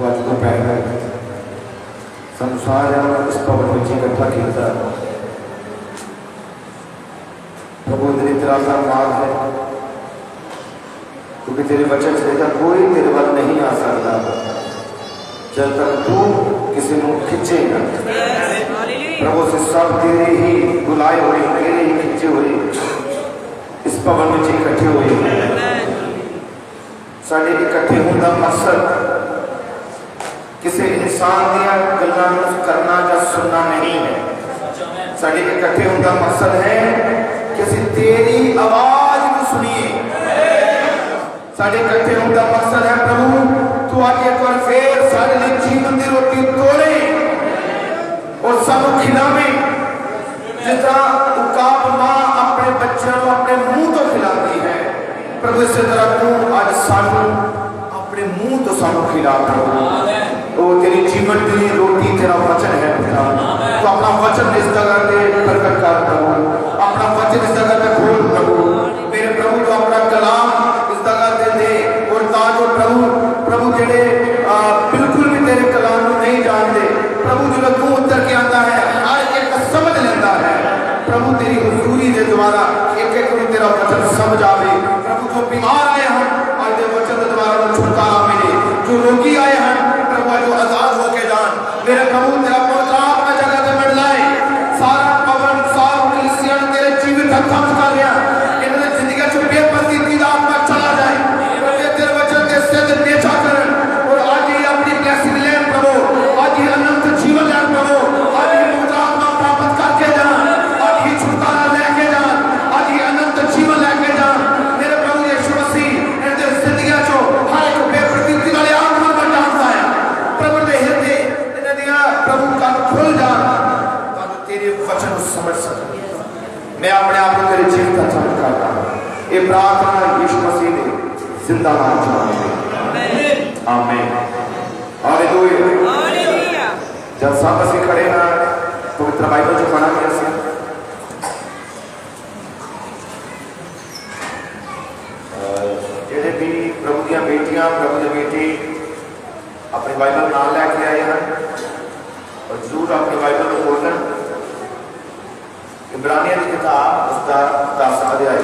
तो अज दोपहर संसार इस भवन में इकट्ठा किया। प्रभु तेरी तरह का मार्ग है, क्योंकि तेरे वचन से देखा कोई तेरे वाल नहीं आ सकता जब तक तू किसी को खिंचेगा। प्रभु से सब तेरे ही बुलाए हुए, तेरे ही खिंचे हुए इस भवन में इकट्ठे हुए। साढ़े इकट्ठे होने का मकसद किसी इंसान दिया गल्लां करना या सुनना नहीं है। साढ़े इकट्ठे होने का मकसद है कि असीं तेरी आवाज को सुनिए। साढ़े इकट्ठे होने का मकसद है प्रभु तू आज एक बार फिर साढ़े लिए जीवन की रोटी तोड़े और सबको खिलावे। जिस तरह उकाब मां अपने बच्चों को अपने मुंह तो खिलाती है, प्रभु इस तरह तू आज सानू अपने मुंह तो सानू खिला। तो तेरी जीवन की रोटी तेरा वचन है पिता। तो अपना वचन इस जगह पे प्रकट कर प्रभु, अपना वचन इस जगह पे खोल प्रभु। मेरे प्रभु तो अपना कलाम इस जगह पे दे और ताजो प्रभु जेड़े बिल्कुल भी तेरे कलाम को नहीं जानते प्रभु जो तू उतर के आता है हर एक समझ लेता है। प्रभु तेरी हुजूरी के द्वारा एक एक को तेरा वचन समझ आवे। प्रभु जो बीमार आए हैं आज के वचन के द्वारा छुटकारा मिले, जो रोगी आए हैं प्रभु जो आजाद होके जान। मेरे प्रभु तेरा पवित्र अपना जगह पे मंडलाए। सारा पवन सारा कलीसिया तेरे जीवित हत्थों में कर लिया। इन्होंने जिंदगी जो बेपत्ती की आत्मा चला जाए प्रभु तेरे वचन के सिद्ध नेचा करन और आज ही अपनी ब्लेसिंग ले प्रभु, आज ही अनंत जीवन ले प्रभु, आज ही पवित्र आत्मा प्राप्त करके जान, आज ही छुटकारा लेके जान, आज ही अनंत जीवन लेके जान। मेरे प्रभु यीशु मसीह इनके जिंदगी जो हर एक बेपत्ती वाले आत्मा बन जाता है प्रभु ने हृदय इन्हें दिया प्रभु का खुल जा ताकि तेरे वचन को समझ सके। मैं अपने आप को तेरे जीवन का समझ करता हूँ। ये प्रार्थना यीशु मसीह ने जिंदा नाम में आमीन हालेलुया। जब सब ਅਸੀਂ खड़े ना पवित्र बाइबल जो पढ़ा गया ਸੀ ਜਿਹੜੇ भी प्रभु ਦੀਆਂ बेटियां प्रभु ਦੇ बेटे अपनी बाइबल नाल लैके आए हैं और जरूर अपनी बाइबल को खोलना। इब्रानियों की किताब उसका 10 अध्याय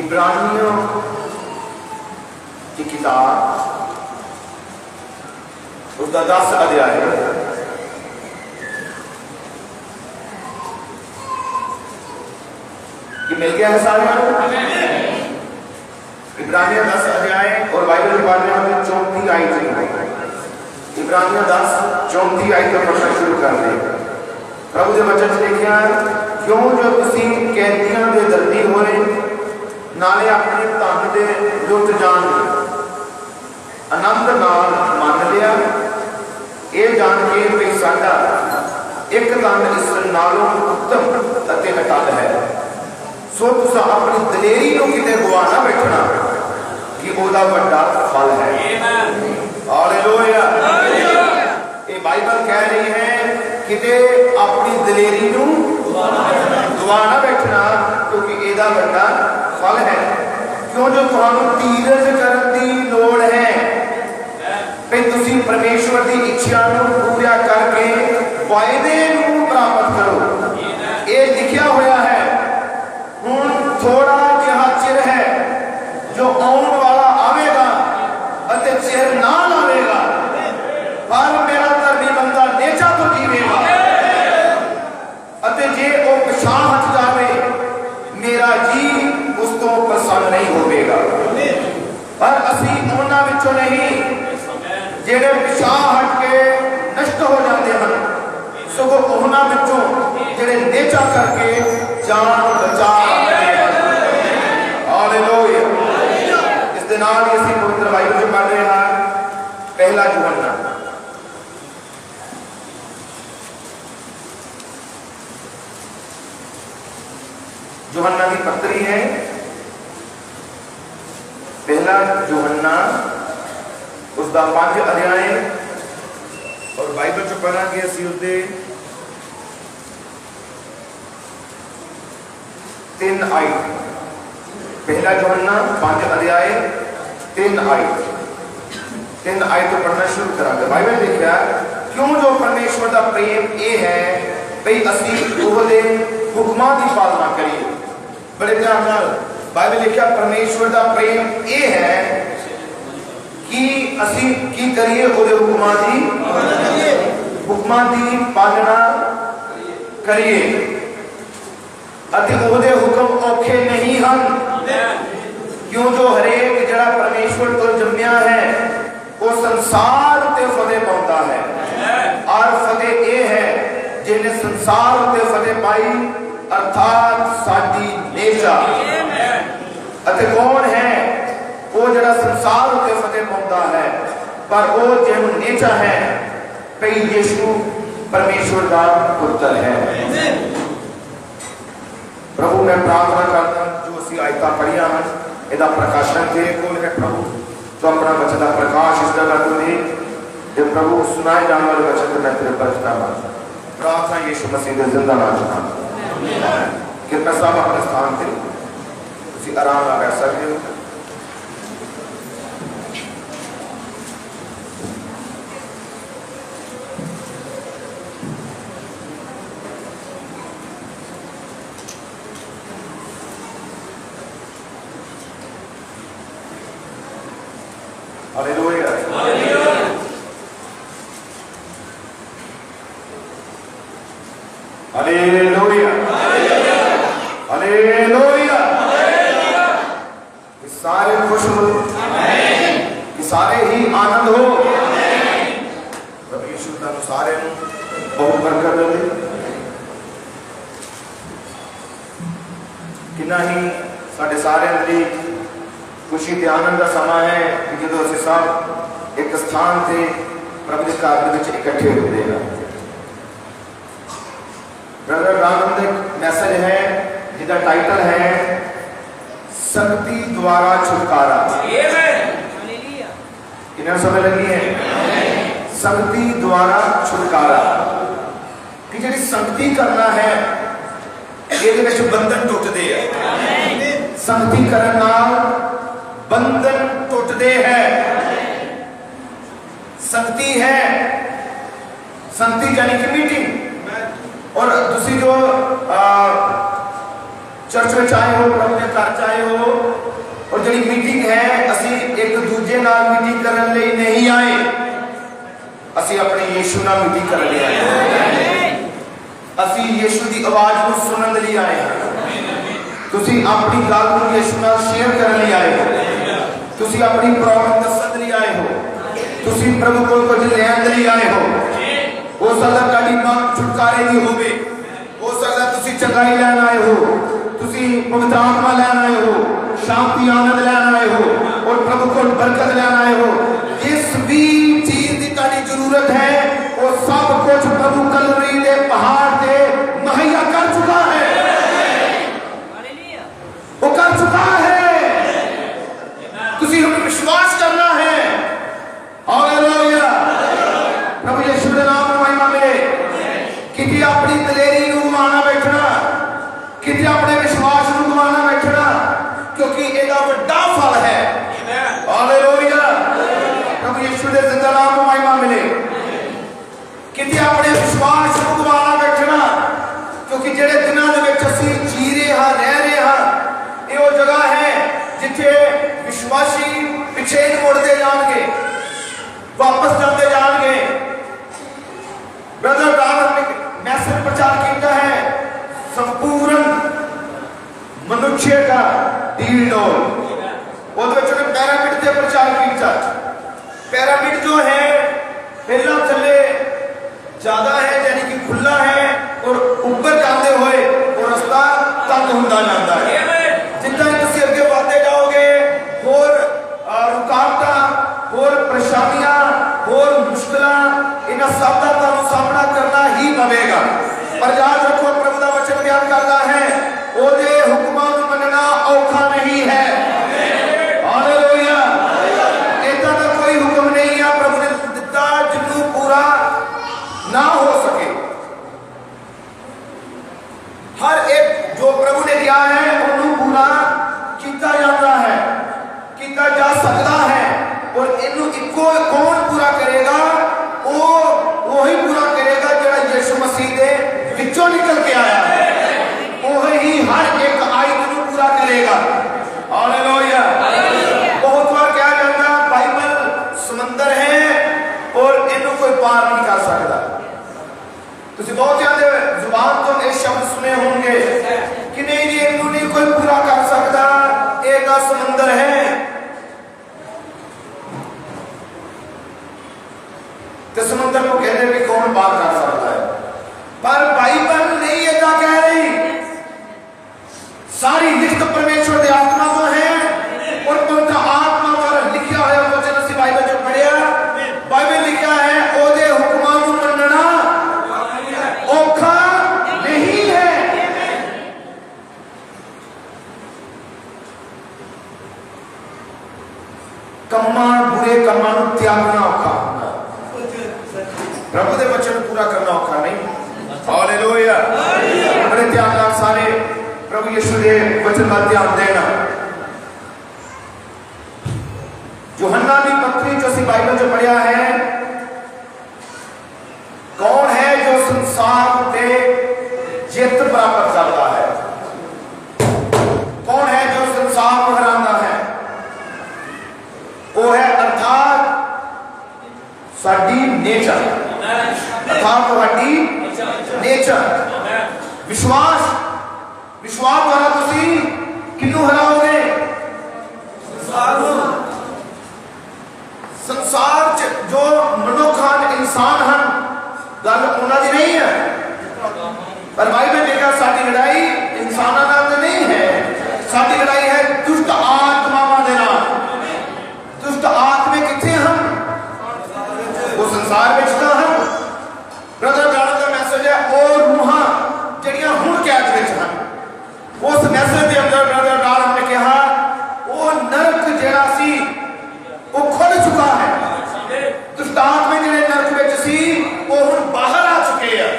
इब्रानियों की किताब उसका 10 अध्याय ये मिल गया है सारे। इब्रानियों 10 अध्याय और बाइबल पढ़ने वाले 34 आयत। इब्रानियों 10 34 आयत का पढ़ना शुरू कर दे। प्रभु के वचन से लिखा क्यों जो तुसी कैदियां दे दर्दी होए नाले अपने धन दे लुट जान आनंद नाल मान लिया, ये जान के भी साडा एक धन इस नालों उत्तम अते अटल है। सो तुसा अपनी दलेरी को किते गवा ना बैठना कि ओदा बड़ा फल है। हालेलुया। ये बाइबल कह रही है किते अपनी दलेरी को गवा ना बैठना क्योंकि एदा बड़ा फल है। क्यों जो तुहानू धीरज करने की लोड़ है कि तुसी परमेश्वर की इच्छा को पूरा करके वायदे को प्राप्त करो। ये लिखा हुआ है हुण थोड़ा जिहा चिर है जो आने वाला आवेगा अते चिर ना आवेगा, पर मेरा धर्मी बंदा नेचा तो जीवेगा अते जे वो पिछां हट जावे मेरा जी उस तो प्रसन्न नहीं होगा। पर असी उन्हां विचों नहीं जेड़े पिछां हट के नष्ट हो जाते हैं, सगों उन्हां विचों जेड़े नेचा करके जान बचा। हालेलुया। इस दे नाल ही असीं पवित्र बाइबल च पढ़ रहे हैं पहला यूहन्ना यूहन्ना की पत्री है पहला यूहन्ना उसका 5 अध्याय और बाइबल च पढ़ा कि असीं उसदे 3 आयत पहला यूहन्ना 5 अध्याय 3 आयत तो पढ़ना शुरू करांगे। बाइबल लिखा क्यों जो परमेश्वर का प्रेम ये है भई असी ਉਹਦੇ ਹੁਕਮਾਂ ਦੀ ਪਾਲਣਾ ਕਰੀਏ। बड़े ध्यान नाल बाइबल लिखा परमेश्वर का प्रेम ये है कि असी की करिए ਉਹਦੇ ਹੁਕਮਾਂ ਦੀ पालना करिए। ਉਹਦੇ ਹੁਕਮ ਔਖੇ नहीं ਹਨ क्यों जो हरेक जड़ा परमेश्वर तो जम्मिया है वो संसार ते फतेह पाता है और फतेह ये है जिन्हें संसार ते फतेह पाई अर्थात साडी नेचा। अते कौन है वो जड़ा संसार ते फतेह पाता है पर वो जिन्हों नेचा है भई यीशु परमेश्वर का पुत्र है। प्रभु मैं प्रार्थना करता जो असी आयतां पढ़िया हैं ਇਹਦਾ ਪ੍ਰਕਾਸ਼ਨ ਤੇਰੇ ਕੋਲ ਹੈ ਪ੍ਰਭੂ। तो अपना वचन का प्रकाश इस जगह को दे जो प्रभु सुनाए जाने वाले वचन को मैं तेरे बचता मांगता प्रार्थना यीशु मसीह के जिंदा नाम में। कितना सब अपने स्थान पे उसी आराम ना बैठ सकते हो। Hallelujah hallelujah hallelujah. सारे खुश हो कि सारे ही आनंद हो। प्रभु यीशु तुहानू सारे बहुत बरकत दे। कितना ही साडे सारे दी खुशी ते आनंद का समा है कि जो असीं सब एक स्थान से प्रभु के घर दे विच इकट्ठे होते हैं। ब्रदर राम का मैसेज है जिसका टाइटल है शक्ति द्वारा छुटकारा। कितना समय लगी है शक्ति द्वारा छुटकारा कि जी शक्ति करना है ये बंधन टुटते हैं। शक्ति करने नाल बंधन टुटते हैं। शक्ति है शक्ति यानी कि मीटिंग और दूसरी जो चर्च में आए हो प्रभु के घर आए हो और जी मीटिंग है असी एक दूजे नाल मीटिंग करने लिए नहीं आए असी अपने यीशु नाल मीटिंग करने लिए आए। असी यीशु की आवाज को सुनने लिए आए हैं। तुसी अपनी गल को यीशु नाल शेयर करने लिए आए हो। तुसी अपनी प्रॉब्लम दसण लिए आए हो। तुसी प्रभु को कुछ लैण लिए आए हो। हो सकदा तुहाडी मां छुटकारे दी होवे। हो सकदा तुसी चंगाई लैण आए हो। तुसी पवित्र आत्मा लैण आए हो। शांति आनंद लैण आए हो और प्रभु को बरकत लैण आए हो। जिस भी चीज की तुहाडी जरूरत है वो सब कुछ प्रभु कलवरी के पहाड़ पे मुहैया कर चुका है। वो कर चुका है। तुसी हमें विश्वास करना है। हालेलुया प्रभु यीशु के नाम में महिमा मिले। किसी अपनी दलेरी को गवाना बैठना किसी अपने विश्वास को गवाना बैठना क्योंकि इसका बड़ा फल है। हालेलुया प्रभु यीशु के जिंदा नाम में महिमा मिले। किसी अपने विश्वास को गवाना बैठना क्योंकि जेड़े दिनों दे विच असीं जी रहे हां रह रहे हां ये वो जगह है जिथे विश्वासी पिछे मुड़ते जाएंगे वापस जाते जाएंगे। ब्रदर राम ने मैसेज प्रचार किया है संपूर्ण मनुष्य का डील पैरामिड से प्रचार किया। पैरामिड जो है पहला थले ज्यादा है यानी कि खुला है और ऊपर जाते हुए वो रास्ता तंग होता जाता है। जितना तुम अगे बढ़ते जाओगे और रुकावट और परेशानियां और मुश्किल इन्होंने सब का तुम सामना करना ही पवेगा। पर याद रखो प्रभु का वचन बयान करता है ओदे हुक्मां नूं मनना औखा नहीं है। हालेलुया इतना का कोई हुक्म नहीं है प्रभु ने दिता जिन्हों पूरा ना हो सके। हर एक जो प्रभु ने दिया है उन्होंने पूरा किया लिखित परमेश्वर की आत्मा तो है और पवित्र आत्मा द्वारा लिखा हुआ वचन असि बाइबल च पढ़िया बाइबल लिखा है ओदे हुक्मां नूं मनना औखा नहीं है। कम्मां बुरे कम्मां नूं त्यागना औखा हुंदा प्रभु दे वचन पूरा करना औखा नहीं। हालेलुया बड़े ध्यान नाल सारे प्रभु यीशु के वचन पर ध्यान देना। यूहन्ना की पत्री जो असीं बाइबल च पढ़िया है कौन है जो संसार ते जित प्राप्त करता है कौन है जो संसार को हराता है वो है अर्थात साडी नेचर अर्थात तुहाडी नेचर विश्वास विश्वास द्वारा तुसी किन्नू हराओगे संसार च जो मनुखान इंसान हैं गल उन्हां दी नहीं है पर बाइबल लिखा साडी लड़ाई इंसानां नाल नहीं है साडी लड़ाई है दुष्ट आत्मावां दे नाल। दुष्ट आत्मे किथे हैं वो संसार विच तां हैं। ब्रदर गाना का मैसेज है और रूहां जड़ियां हुण कैद विच हैं उस मैसेज के अंदर ब्रदर डाल हमने कहा वो नरक जेड़ा सी वो खुल चुका है। दुष्ट आत्मे जेड़े नरक विच सी वो हुण बाहर आ चुके हैं।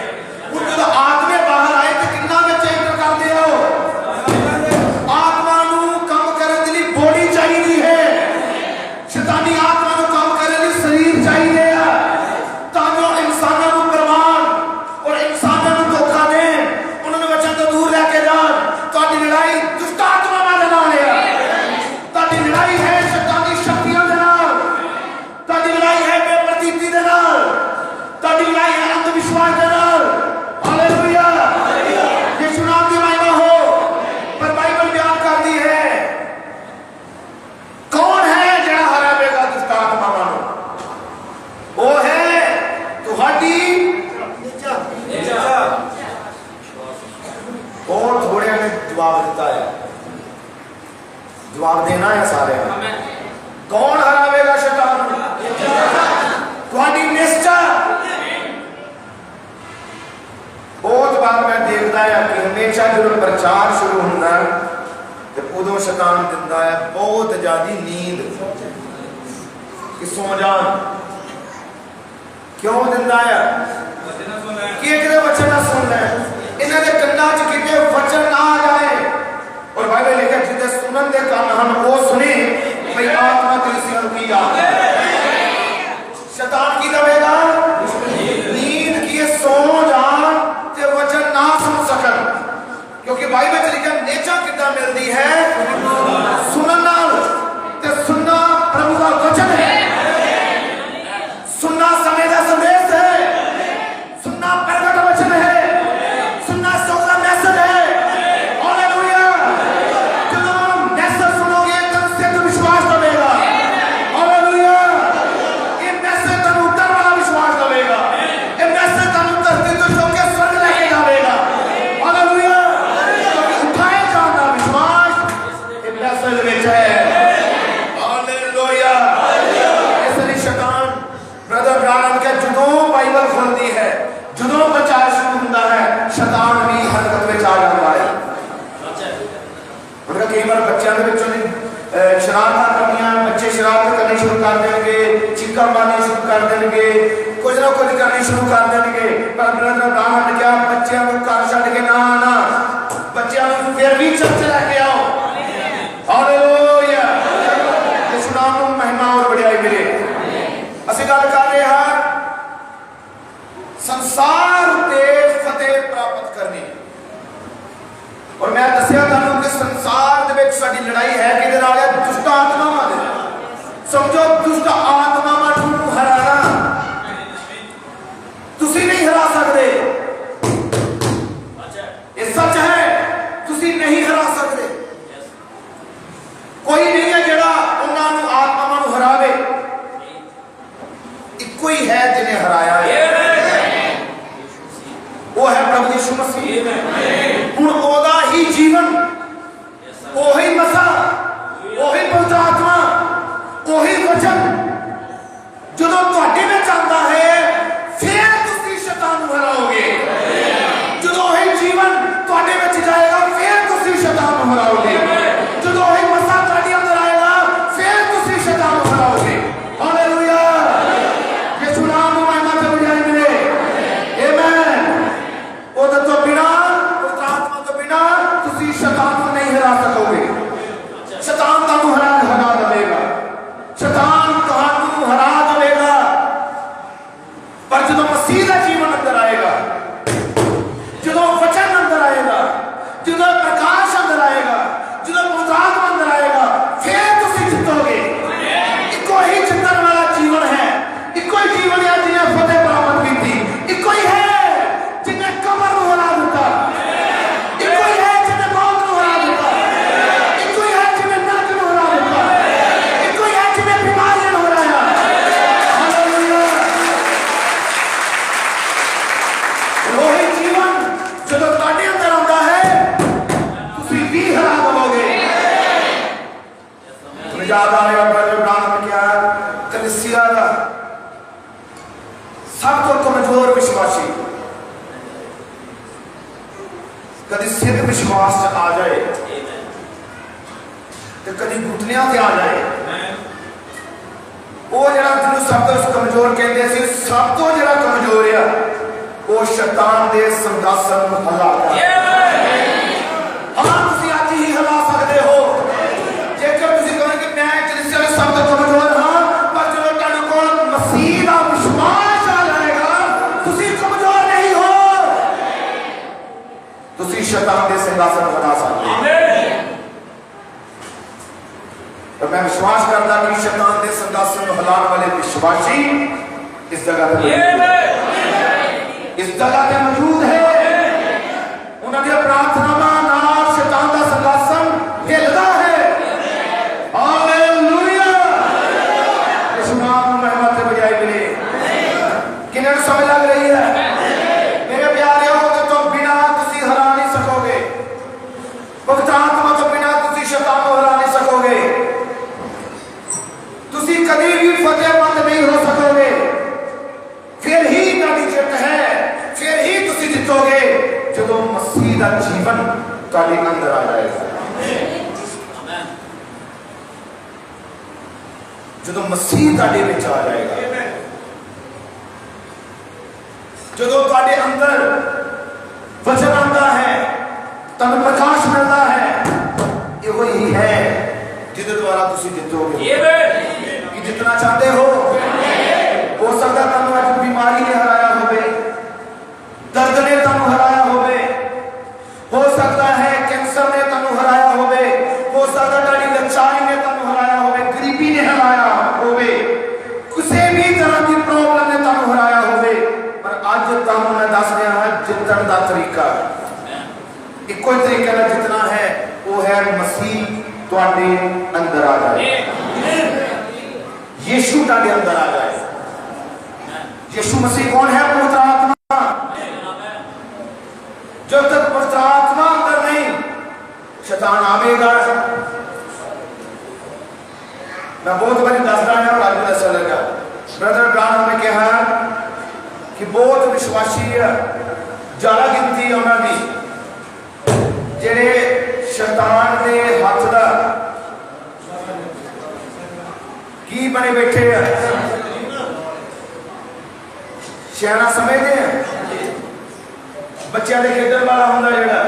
हुण जद आत्मे बाहर आए तो किन्ना विच एंटर करदे हो आत्मा नूं काम करन दे लई बॉडी चाहिदी है शैतानी आत्मा नूं काम करन लई शरीर चाहिए तां जो इंसानां नूं करवान और इंसानां नूं धोखा देण उन्हां नूं वचन तो दूर लेके जाण। ताडी लड़ाई दुष्ट आत्मावां दे नाल है ताडी लड़ाई है शैतानी शक्तियां दे नाल ताडी लड़ाई है बेप्रतीति दे नाल ताडी लड़ाई है अंधविश्वास दे नाल। हालेलुया यीशु नाम की महिमा हो। पर बाइबल बयान करती है कौन है जेड़ा हरावेगा दुष्ट आत्मावां नूं वो है तुहाडी नेचर। और थोड़े ने जवाब दिता है जवाब देना है सारे कौन हरावेगा शैतान तुहाडी नेचर। बहुत बार मैं देखता है कि हमेशा जो प्रचार शुरू होता है तो उदों शैतान दिंदा है बहुत ज्यादा नींद कि सो जान क्यों दिंदा है कि एक वचन ना सुन ले इन्हां दे कन्नां च किते वचन ना आ जाए और बाइबल लिखा जिदे सुनन दे कान हम वो सुने भई आत्मा कलीसिया नूं की आख शैतान की दवेगा नींद की सो जान ते वचन ना सुन सकन क्योंकि बाइबल च लिखा नेचर कितना मिलती है सुनन नाल ते सुनना प्रभु का वचन है सुनना समय का संदेश है सुनना प्रगट वचन है सुनना सौ का मैसेज है। हालेलुया जब हम मैसेज सुनोगे तो सत्य विश्वास बढ़ेगा। हालेलुया ये मैसेज तन उत्तर वाला विश्वास बढ़ेगा ये मैसेज तन उत्तर तो सबके स्वर्ग लेके जाएगा। हालेलुया उठाए जाना विश्वास ये मैसेज में है। हालेलुया ऐसे शैतान ब्रदर ब्रानम के जुदों बाइबल खुलती है जुदों प्रचार शुरू होता है शैतान भी हरकत में आ जाता है। उनका कई बार बच्चों के बच्चों शरारत करनियां बच्चे शरारत करनी शुरू कर देंगे चिक्का मारनी शुरू कर देंगे कुछ ना कुछ करनी शुरू कर देंगे पर ब्रदर ब्रानम ने क्या बच्चों को घर छड़ के ना आना बच्चों को फिर भी चर्च लेके आओ। हालेलुया यीशु नाम को महिमा और बढ़ाई मिले। ਅਸੀਂ ਗੱਲ कर रहे हैं संसार ते फतेह प्राप्त करनी और मैं दसिया तुहानू कि संसार दे विच साडी लड़ाई है किहदे नाल है दुष्ट आत्मावां दे नाल। समझो दुष्ट आत्मावां नूं हराना तुसी नहीं हरा सकते ये सच है तुसी नहीं हरा सकते कोई नहीं है जेड़ा उन्हां नूं आत्मावां नूं हरावे इक्को ही है जिन्हें हराया है वो है प्रभु यीशु मसीह। हुण ओदा ही जीवन नहीं हिला सकोगे। शैतान तुहानू हरा देगा, शैतान तुहानू हरा देगा। पर जो मसीह का जीवन अंदर आएगा, जो वचन अंदर आएगा, जो प्रकाश अंदर आएगा, जो पवित्र आत्मा अंदर आएगा, फिर तुम जितोगे। इको ही जितने वाला जीवन है, इको ही जीवन है जिन्हें फतेह प्राप्त की थी, इको ही है जिन्हें कब्र को हरा दिता, इको ही है जिन्हें मौत को हरा दिता, इको ही है जिन्हें नरक को हरा दिता, इको ही है जिन्हें बीमारियां को हराया। हालेलुया। वही जीवन जो ਤੁਹਾਡੇ अंदर आता है, तुसी भी हरा दोगे। तुम्हें याद आएगा ब्रदर ब्राह्मण ने क्या कलीसिया का सब तो कमजोर विश्वासी कभी सिद्ध विश्वास आ जाए तो कभी घुटनियां से आ जाए। वो जरा जिन्होंने सब तो कमजोर कहते थे, सब तो जरा कमजोर है वो शैतान दे संघासन में हला हाँ तुसी आज ही हला सकते हो। जेकर तुसी कहोगे कि मैं कलीसिया में सब तो कमजोर हाँ, पर जो तुहाडे कोल मसीह दा विश्वास आ जाएगा, तुसी कमजोर नहीं हो, तुसी शैतान दे सिंहासन बना सकते हो। तो मैं विश्वास करता कि शैतान दे सिंहासन में हिलाने वाले विश्वासी इस जगह पे मौजूद है। उन्होंने प्रार्थना नाल शैतान दा सिंहासन हिलदा है। हालेलुया। यीशु नाम में महिमा ते बजाई मिले। किन्हें समझ लग रही है मेरे प्यारे हो तो बिना तुसी हरा नहीं सकोगे, पवित्र आत्मा तो बिना तुसी शैतान को हरा नहीं सकोगे, तुसी कभी भी फतेहमंद नहीं हो सकोगे। फिर ही तुहाडी जित है, फिर ही तुसी जितोगे जो मसीह का जीवन तुहाडे अंदर आ जाएगा। जो मसीह तुहाडे विच आ जाएगा, जो तुहाडे अंदर वचन आता है, तुहानू प्रकाश मिलता है, ये वही है जिसके द्वारा तुसी जितोगे। कि जितना चाहते हो सकता तुहानू आज बीमारी ने हराया होवे, दर्द ने तुहानू हराया होवे, हो सकता है कैंसर ने तुहानू हराया होवे, हो सकता तुहाडी लचाई ने तुहानू हराया होवे, गरीबी ने हराया होवे, किसी भी तरह की प्रॉब्लम ने तुहानू हराया होवे। पर आज तुहानू मैं दस रहा हां जितण दा तरीका इको ही तरीके नाल जितना है वो है मसीह तुहाडे अंदर आ जाए, यीशु तुहाडे अंदर आ जाए। यीशु मसीह कौन है? पवित्र आत्मा। जब तक पवित्र आत्मा अंदर नहीं, शैतान आवेगा। मैं बहुत बड़ी दस रहा है और आज भी दस लगा। ब्रदर ब्राह्मण ने कहा कि बहुत विश्वासी ज्यादा गिनती उन्होंने जेड़े शैतान के हाथ का की बने बैठे हैं, सियाना समझते हैं। बच्चों के खेडन वाला होंगे जोड़ा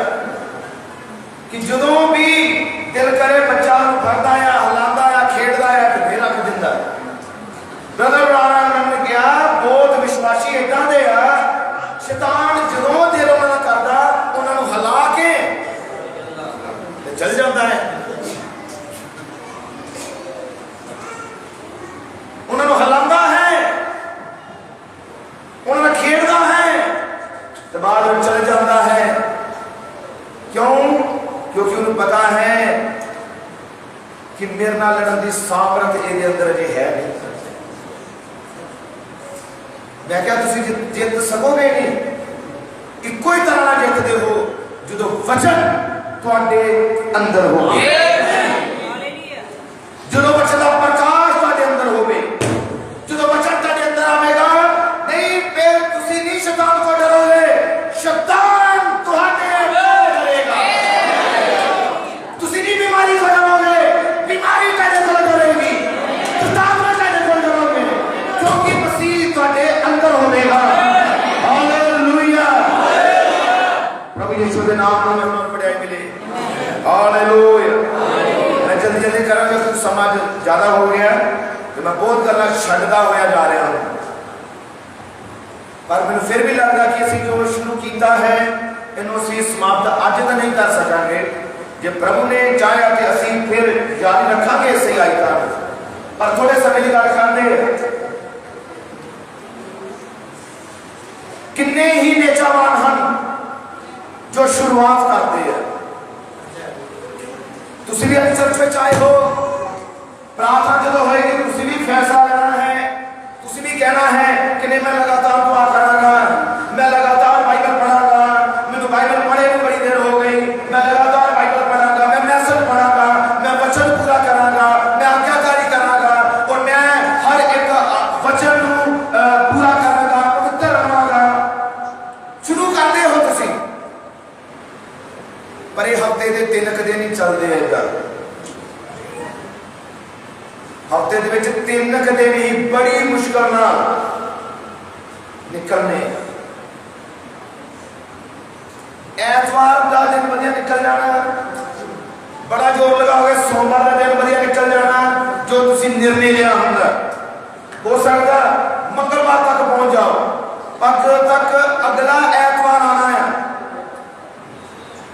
कि जो भी दिल करे बच्चा फरदा है, हिलांदा है, खेडदा है, तो फिर रख दिंदा। ब्रदर ब्राह्मण ने कहा बहुत विश्वासी इदां दे आ, शैतान जो दिल उन्होंने करता उन्होंने हिला के चल जाता है, उन्होंने हिलांदा है, उन्होंने खेड़ता है, तो बाद में चल जाता है। क्यों? क्योंकि उन्हें पता है कि मेरे नाल लड़न की सामर्थ ये अंदर अजे है नहीं। मैं क्या तुसी जित सकोगे नहीं, इको ही तरह जितते हो जो वचन तुहाडे अंदर होवे, जो वचन का प्रकाश तुहाडे अंदर होवे, जो वचन तुहाडे अंदर आवेगा नहीं, फिर तुसी नहीं शैतान को डरोगे, शैतान तुहाडे डरेगा। तुसी नहीं बीमारी को डरोगे, बीमारी तुहाडे को डरेगी, शैतान तुहाडे को डरोगे, क्योंकि मसीह तुहाडे अंदर होवेगा। हालेलुया। प्रभु यीशु के नाम में बड़ाई मिले। हालेलुया। समा ज़्यादा हो गया तो मैं बहुत गल्लां छड्डदा होया जा रहा हूँ, पर मैंने फिर भी लगता कि असीं जो शुरू किया है इन्हों असीं समाप्त अज तो नहीं कर सकांगे। जे प्रभु ने चाहा तो असीं फिर जारी रखांगे इस आयत, पर थोड़े समय की गल करते किन्ने ही नेचावान हैं जो शुरुआत करते हैं। तुसी भी अपनी चर्च में आए हो, प्रार्थना जो होएगी तुसी भी फैसला लेना है, तुसी भी कहना है कि नहीं मैं लगातार दुआ करांगा, मैं लगातार बाइबल पढ़ांगा, मैंने बाइबल पढ़े भी बड़ी देर हो गई, मैं लगातार बाइबल पढ़ांगा, मैं मैसेज पढ़ांगा, मैं वचन पूरा करांगा, मैं आज्ञाकारी करांगा और मैं हर एक वचन पूरा करांगा, पवित्र रहांगा। शुरू करते हो तुसी, पर ये हफ्ते के 3 दिन ही चलते हैं। हफ्ते के 3 दिन ही बड़ी मुश्किल नाल निकलने। ऐतवार का दिन बढ़िया निकल जाना, बड़ा जोर लगाओगे, सोमवार का दिन बढ़िया निकल जाना जो तुसी निर्णय लिया होगा। हो सकता मंगलवार तक पहुंच जाओ, पर तक अगला ऐतवार आना है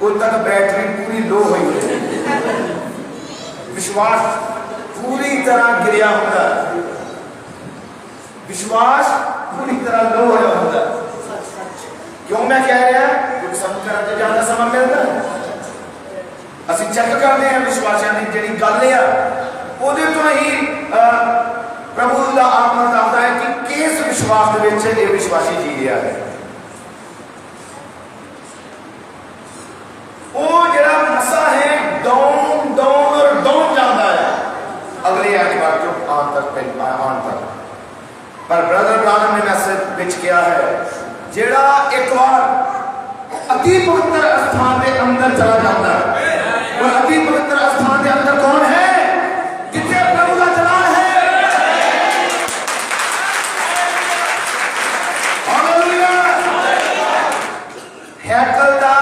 उस तक बैटरी पूरी लो हुई है, विश्वास पूरी तरह गिरिया होगा, विश्वास पूरी तरह लो होया होगा। क्यों मैं कह रहा कुछ समझ करते ज्यादा समय मिलता असं चेक करते हैं विश्वासियों की जी गल है उहदे तो ही प्रभु का आत्मा दसदा है कि किस विश्वास के विश्वासी जी रहा है। वो जरा मसा है डाउन डाउन और डाउन जाता है अगले एतवार को आन तक। पर ब्रदर ब्रानम ने मैसेज विच किया है जेड़ा एक बार अति पवित्र स्थान के अंदर चला जाता है, और अति पवित्र स्थान के अंदर कौन है? जिथे प्रभु का जलाल है। हालेलुया। हैकल का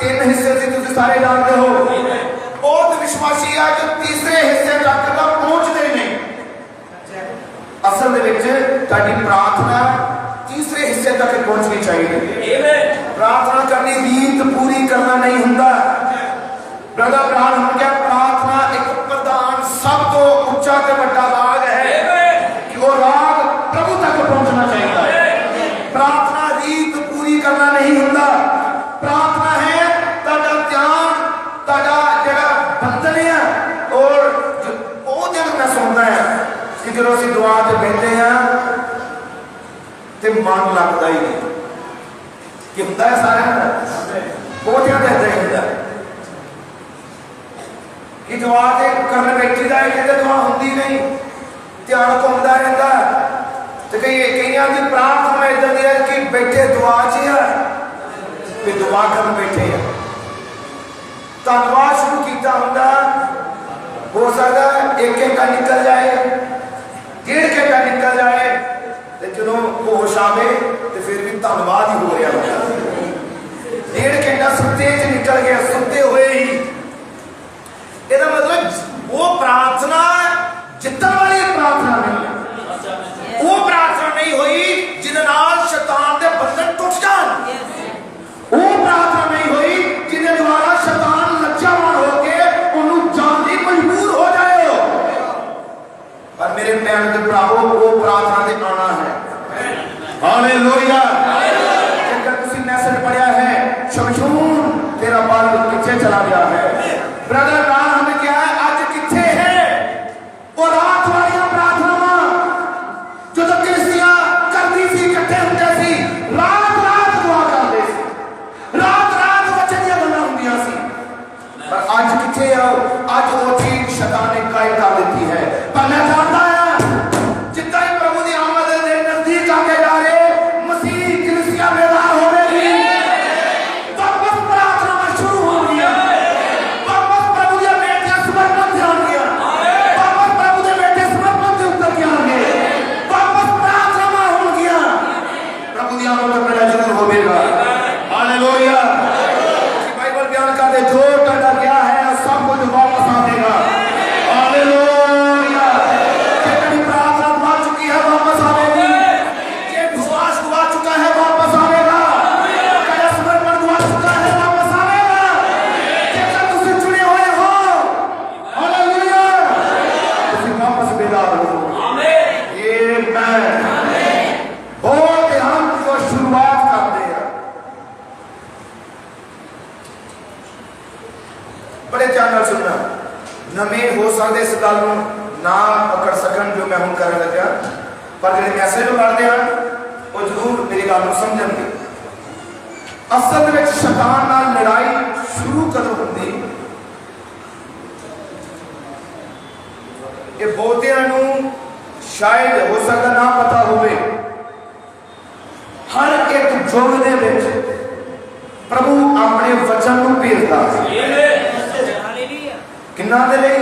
3 हिस्से से तुम सारे जानते हो, बहुत विश्वासी है जो तीसरे हिस्से तक का पहुंचते नहीं। असल ताकि प्रार्थना तीसरे हिस्से तक पहुंचनी चाहिए। प्रार्थना करनी रीत पूरी करना नहीं होता। ब्रदर ब्राह्मण हो गया, प्रार्थना एक प्रधान सब तो उच्चा ते बड़ा राग है कि वो राग प्रभु तक पहुंचना चाहिए। प्रार्थना रीत पूरी करना नहीं होता। प्रार्थना है ताजा ध्यान, ताजा जगह बंधन है। और वो जब मैं सुनता है कि जो असं दुआ से बैठे हैं तो मन लगता ही नहीं कि होता है सारे बहुत ध्यान देते होता है कि दुआ से करने बैठी का कहते दुआ होती नहीं, ध्यान घूमता रहता। तो कई की प्रार्थना इधर दी है कि बैठे दुआ च है, दुआ करने बैठे हैं तो दुआ शुरू किया होंगे, हो सकता है 1 घंटा निकल जाए, 1.5 घंटा निकल जाए, जो होश आवे तो फिर भी धन्यवाद ही हो रहा होगा। 1.5 घंटा सुते च निकल गया, सुते हुए ही। इसका मतलब वो प्रार्थना जितने वाली प्रार्थना नहीं है, वो प्रार्थना नहीं हुई जिन्हें शैतान के बंधन टूट जान, वो प्रार्थना नहीं हुई जिन्हें द्वारा शैतान लज्जावान होकर उन्हें जानने मजबूर हो जाए। पर मेरे भैन के भरावो वो प्रार्थना से आना है। हालेलुया। अगर तुसी मैसेज पढ़िया है शमशून तेरा बाल पीछे चला गया है, ब्रदर ब्राह्मण हमें क्या है आज किथे है और रात वाली प्रार्थना जो तो कलीसिया करती सी, इकट्ठे होते सी, रात रात दुआ करते सी, रात रात वचन दी गल्लां हुंदियां सी। पर आज किथे आओ, आज वो चीज शैतान ने कायम कर दी है। पर मैं जानता है जितना ही प्रभु की आमद के नजदीक आके जा रहे मसीह कलीसिया बेदार हो रही, वापस प्रार्थना में शुरू हो गया, वापस प्रभु के बेटे समर्पण से आ गया, वापस प्रभु के बेटे समर्पण से उतर के आ गए, वापस प्रार्थना में हो गया। प्रभु की आमद का पहला जरूर होगा। हालेलुया। बाइबल बयान करते जो टंडा गया है सब कुछ वापस आ देगा। हालेलुया। नवे हो सकते इस गल ना पकड़ सकन जो मैं हूँ कर लगा, पर जो मैसेज पढ़ते हैं वो जरूर मेरी गल समझेंगे। असल में शैतान नाल लड़ाई शुरू कदों होती, ये बहुतियां शायद हो सकता ना पता होवे। हर एक युग दे विच प्रभु अपने वचन को भेजता है किन्ना दे लई,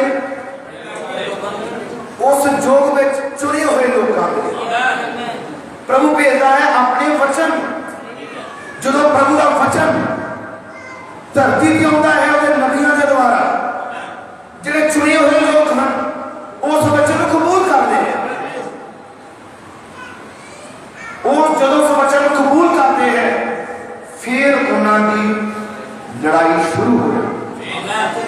उस युग में चुने हुए लोगों के प्रभु भेजता है अपने वचन। जो प्रभु का वचन धरती पर आता है वो नबियों के द्वारा, जिहड़े चुने हुए लोग हैं उस वचन को कबूल करते हैं। वो जो उस वचन को कबूल करते हैं फिर उन्होंने लड़ाई शुरू हो जाती।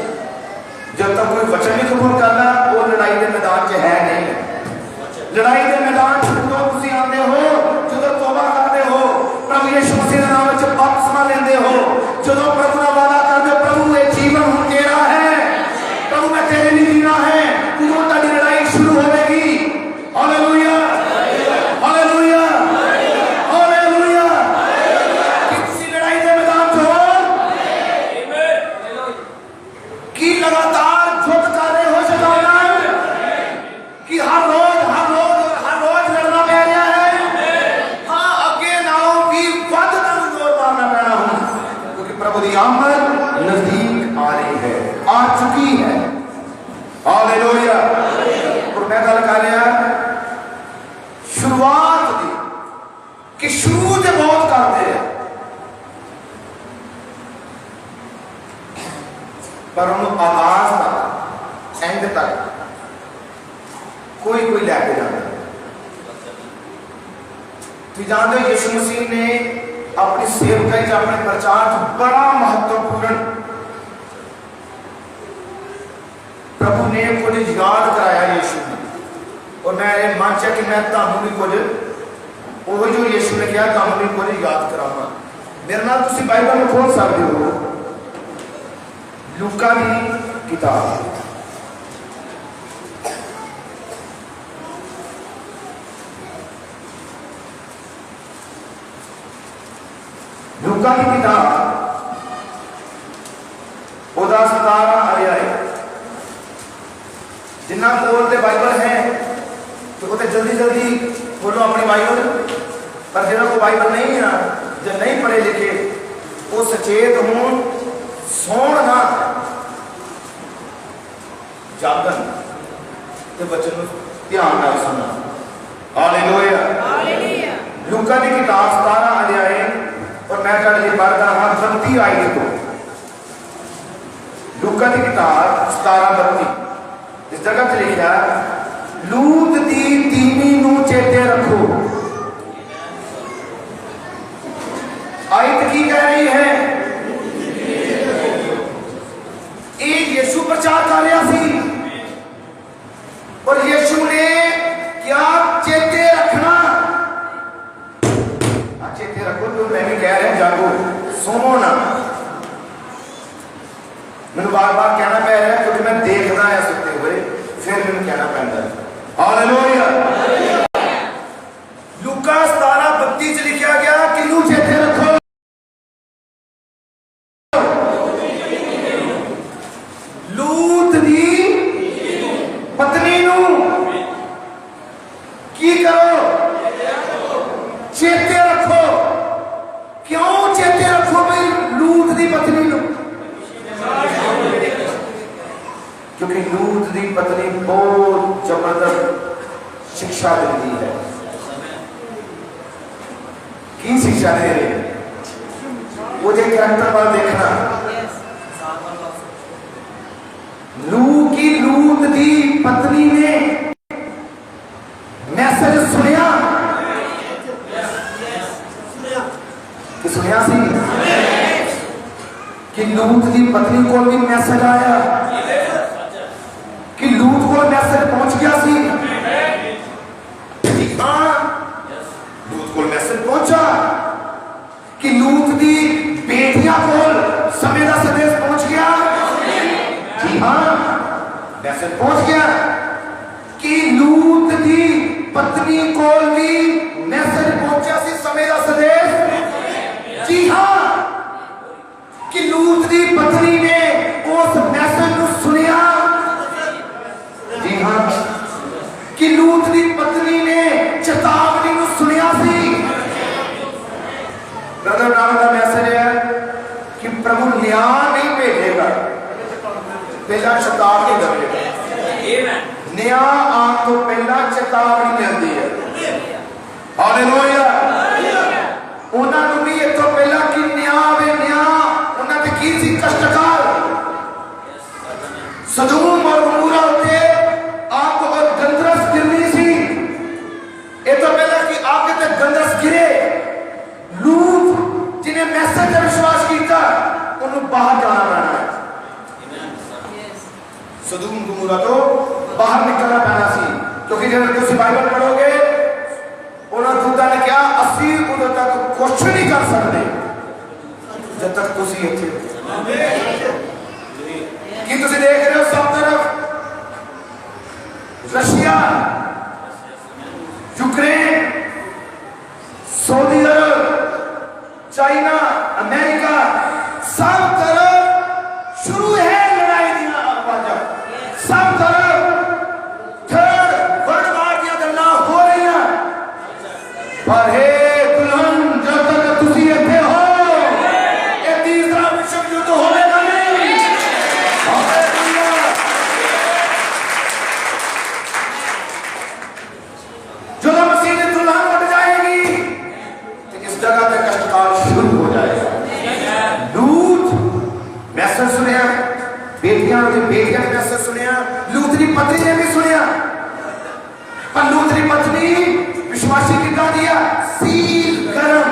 जब तक कोई वचन नहीं कबूल करना वो लड़ाई के मैदान च है नहीं। लड़ाई के मैदान जो तुम आते हो, जो तौबा करते हो, प्रभु यीशु मसीह के नाम में बपतिस्मा लेंदे हो, जो प्रभु का वादा करते हो प्रभु ये जीवन हुण तेरा है, प्रभु मैं तेरे लिए जीना है, उदों तेरी लड़ाई शुरू होगी। Hallelujah hallelujah hallelujah. किसी लड़ाई के मैदान में हो कि लगातार युद्ध कर रहे हो शैतान कि हर रोज लड़ना पै रहा है। हाँ अगे नालों भी वध तक जोर मारना पैना हूं, क्योंकि प्रभु की आमद नजदीक आ रही है, आ चुकी है। हालेलुया। और मैं गल कर रहा शुरुआत दी कि शुरू से बहुत करते हैं पर उन्होंने आगाज तक एंड तक कोई लैके जाता। जानते हो यीशु मसीह ने अपनी सेवकाई अपने प्रचार बड़ा महत्वपूर्ण प्रभु ने कुछ याद कराया यीशु ने, और मैं मन च कि मैं तुहानू भी कुछ वो जो यीशु ने कहा तुहानू भी कुछ याद करावा। मेरे नाल तुसीं बाइबल में खोल सकते हो लूका की किताब, लूका की किताब ओदा 17 अध्याय। जिन्ना कोल दे बाइबल है तो वो जल्दी जल्दी खोलो अपनी बाइबल, पर जिन्हों को बाइबल नहीं है जो नहीं पढ़े लिखे वो सचेत हों, सौण ना जागन ते वचन ध्यान नाल सुनना। Hallelujah hallelujah. लूका की किताब 17 अध्याय और मैं तुहाडे लिए पढ़दा हां 32 आयत को। लूका की किताब 17:32 इस जगह पर लिखा लूत दी तीमी नू चेते रखो। आयत की कह रही है एक यीशु प्रचार कर रहा सी और यीशु ने क्या चेते रखना, चेते रखो। तो मैं भी कह रहा जागो सुनो ना, मैंने बार बार कहना पै रहा क्योंकि मैं देखना है सुनते हुए, फिर मैंने कहना पैंदा है। हालेलुया। लूका 17:32 लिखा गया कि नू चेते रखो लूत दी पत्नी नू की करो चेते रखो। क्यों चेते रखो भाई लूत दी पत्नी नू? क्योंकि लूत दी पत्नी बहुत जबरदस्त शिक्षा देती है। की शिक्षा दे रही? वो जो कैरेक्टर पर देखना लूत दी पत्नी ने मैसेज सुनिया कि सुनिया सी कि लूत दी पत्नी को भी मैसेज आया कि लूत को मैसेज पहुंच गया सी। हाँ लूत को मैसेज पहुंचा कि लूत दी बेटियां को समय का संदेश पहुंच गया। जी हाँ मैसेज पहुंच गया कि लूत की पत्नी को भी मैसेज पहुंचा सी समय का संदेश। जी हाँ, कि लूत की पत्नी ने उस मैसेज को सुनिया। जी हाँ, कि लूत की पत्नी ने चेतावनी को सुनिया सी। ब्रदर नाम का मैसेज है कि प्रभु न्याय नहीं भेजेगा, पहला चेतावनी देगा। न्याय आने तो पहला चेतावनी मिलती है। हालेलुया। उन्होंने भी ये तो पहला कि न्याय उन्होंने की सी कष्टकाल सदूम और गमोरा होते आपको और गंधरस गिरनी सी। ये तो पहला कि आपके तक गंधरस गिरे। लूत जिन्हें मैसेज पर विश्वास किया उन्हें बाहर जाना पड़ना है। सदूम गमोरा तो बाहर निकलना पैना सी, क्योंकि जब तुम बाइबल पढ़ोगे उन्होंने दूता ने क्या असी उधर तक कुछ नहीं कर सकते जब तक तुसी इत्थे कि तुसी देख रहे हो सब तरफ रशिया, यूक्रेन, सऊदी अरब, चाइना, अमेरिका, सब तरफ शुरू है लड़ाई दिया आवाज़। सब तरफ थर्ड वर्ल्ड वार की गल्ला हो रही है। पर हे दुल्हन, जब तक तुसी इत्थे हो ये तीसरा विश्व युद्ध होगा नहीं। जो मसीह की दुल्हन बन जाएगी तो इस जगह पे कष्टकाल शुरू हो जाएगा। लूत मैसेज सुनिया, बेटियां ने मैसेज सुनिया, लूत की पत्नी ने भी सुनिया। पर लूत की पत्नी विश्वासी कितना दिया सील गरम।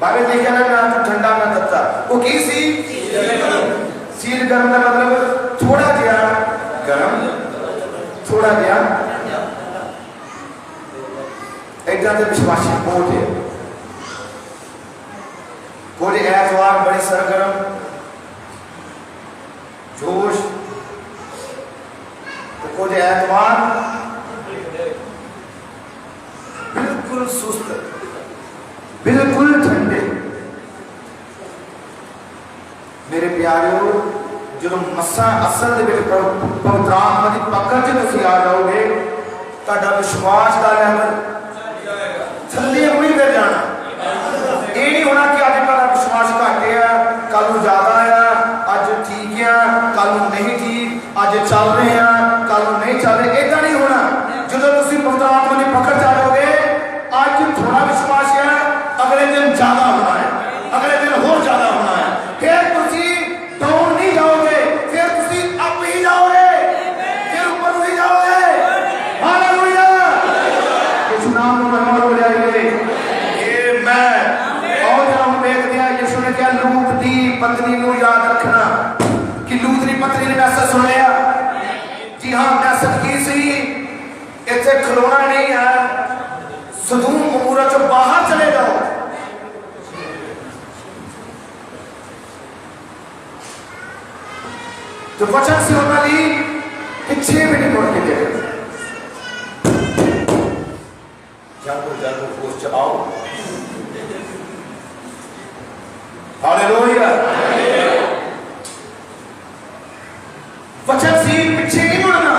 बाइबल में क्या ना तो ठंडा ना तत्ता, वो की सी सील गरम का मतलब थोड़ा जिया गरम, थोड़ा जिया इतना तो विश्वासी बहुत है। कोई ऐतवार बड़े सरगर्म जोश, तो कुछ ऐतवार बिल्कुल सुस्त, बिल्कुल ठंडे। मेरे प्यारों, जो मसा असल पवित्र आत्मा की पकड़ च तुसीं आ जाओगे, तुहाडा विश्वास का लेवल थल्ले हुई कर जाना। ये नहीं होना कि अज तुहाडा विश्वास घट है, कल ज्यादा है, अज ठीक है, कल नहीं ठीक, अज चल रहे हैं, कल नहीं चल रहे। ऐसा नहीं होना। जो तुसीं पवित्र आत्मा की पकड़ जाओगे, आज थोड़ा विश्वास है, अगले दिन ज्यादा होना है, अगले दिन और ज्यादा होना है। फिर तुसीं डाउन नहीं जाओगे, फिर तुसीं अप ही जाओगे, फिर ऊपर ही जाओगे। हालेलुया। यीशु नाम में महिमा हो जाएगी। आमेन। और जब हम देखते हैं यीशु ने क्या लूत की पत्नी को याद रखना कि लूत की पत्नी ने मैसेज सुन लिया। जी हाँ, मैसेज की सी इतने खलोना नहीं है, सदूम गमोरा से बाहर चले जाओ। तो वचन से होना ली पीछे भी नहीं मुड़ के देखा। जागो फोर्स चलाओ। हालेलुया। वचन से पीछे नहीं मुड़ना,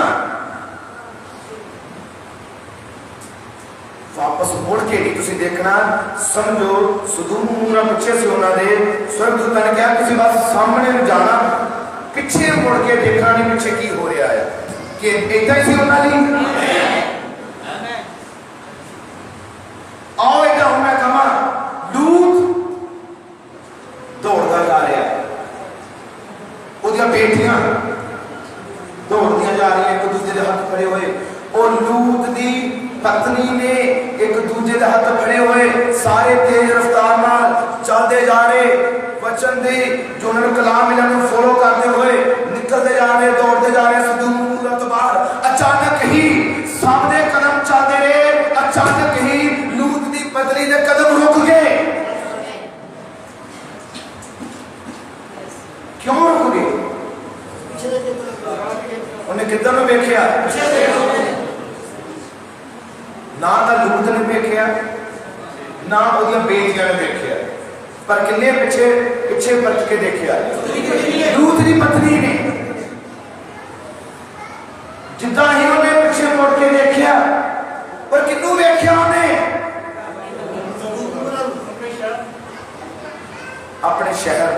वापस मुड़ के नहीं तुसी देखना। समझो सदूम गमोरा पीछे से होना दे, स्वर्गदूता ने क्या किसी बात सामने जाना, पीछे मुड़ के देखना नहीं पीछे की हो रहा है कि इतना ही होना नहीं। आओ इतना हूं मैं कमा। लूत दौड़ता जा रहा है, उसकी बेटियां दौड़दियां जा रही हैं, एक दूसरे के हाथ खड़े हुए, और लूत की पत्नी ने एक दूसरे के हाथ खड़े हुए सारे तेज रफ्तार नाल चलते जा रहे। वचन दे जो उन्होंने कलाम इन्होंने फॉलो करते हुए निकलते जा रहे, दौड़ते जा रहे सदूम गमोरा तो बाहर। अचानक ही सामने कदम चलते रहे, अचानक ही लूत की पत्नी के कदम रुक गए। क्यों रुक गए? उन्हें किधर में वेख्या ना तो लूत ने वेख्या ना वो बेटियां ने वेख्या पर किन्ने पिछे पिछे परत के देखा लूत की पत्नी ने जिदा ही उन्हें पिछे मुड़ के देखा पर किनू वेख्या उन्हें अपने शहर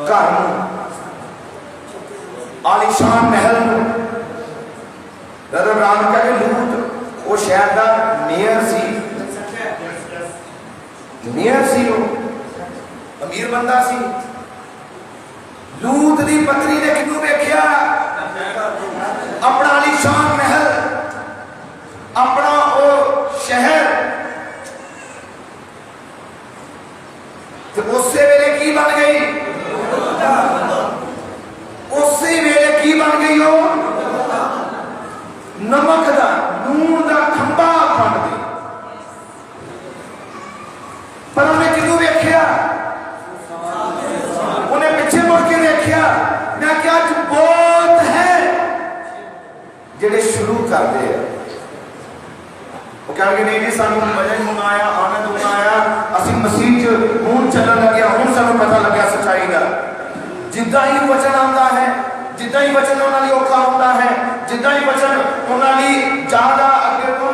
घर आलीशान महल राम कह के लूत वो शहर का मेयर सी वो अमीर बंदा सी लूत की पत्नी ने किनू वेख्या अपना आलीशान महल अपना वो शहर तो उसे वेले की बन गई उसी वेले की बन गई हो नमक दा नून दा खंबा बन गई पर उन्हें किनू वेख्या उन्हें पीछे मुड़ के देखा मैं क्या बहुत है जेडे शुरू कर दे कहेंगे नहीं जी सानू मजा ही आया आनंद आया असि मसीह च हूं चलन लगे हूं सानू पता लगे सच्चाई का जिदा ही वचन आता है जिदा ही वचन उन्होंने औखा होता है जिदा ही वचन उन्होंने ज्यादा अगे तो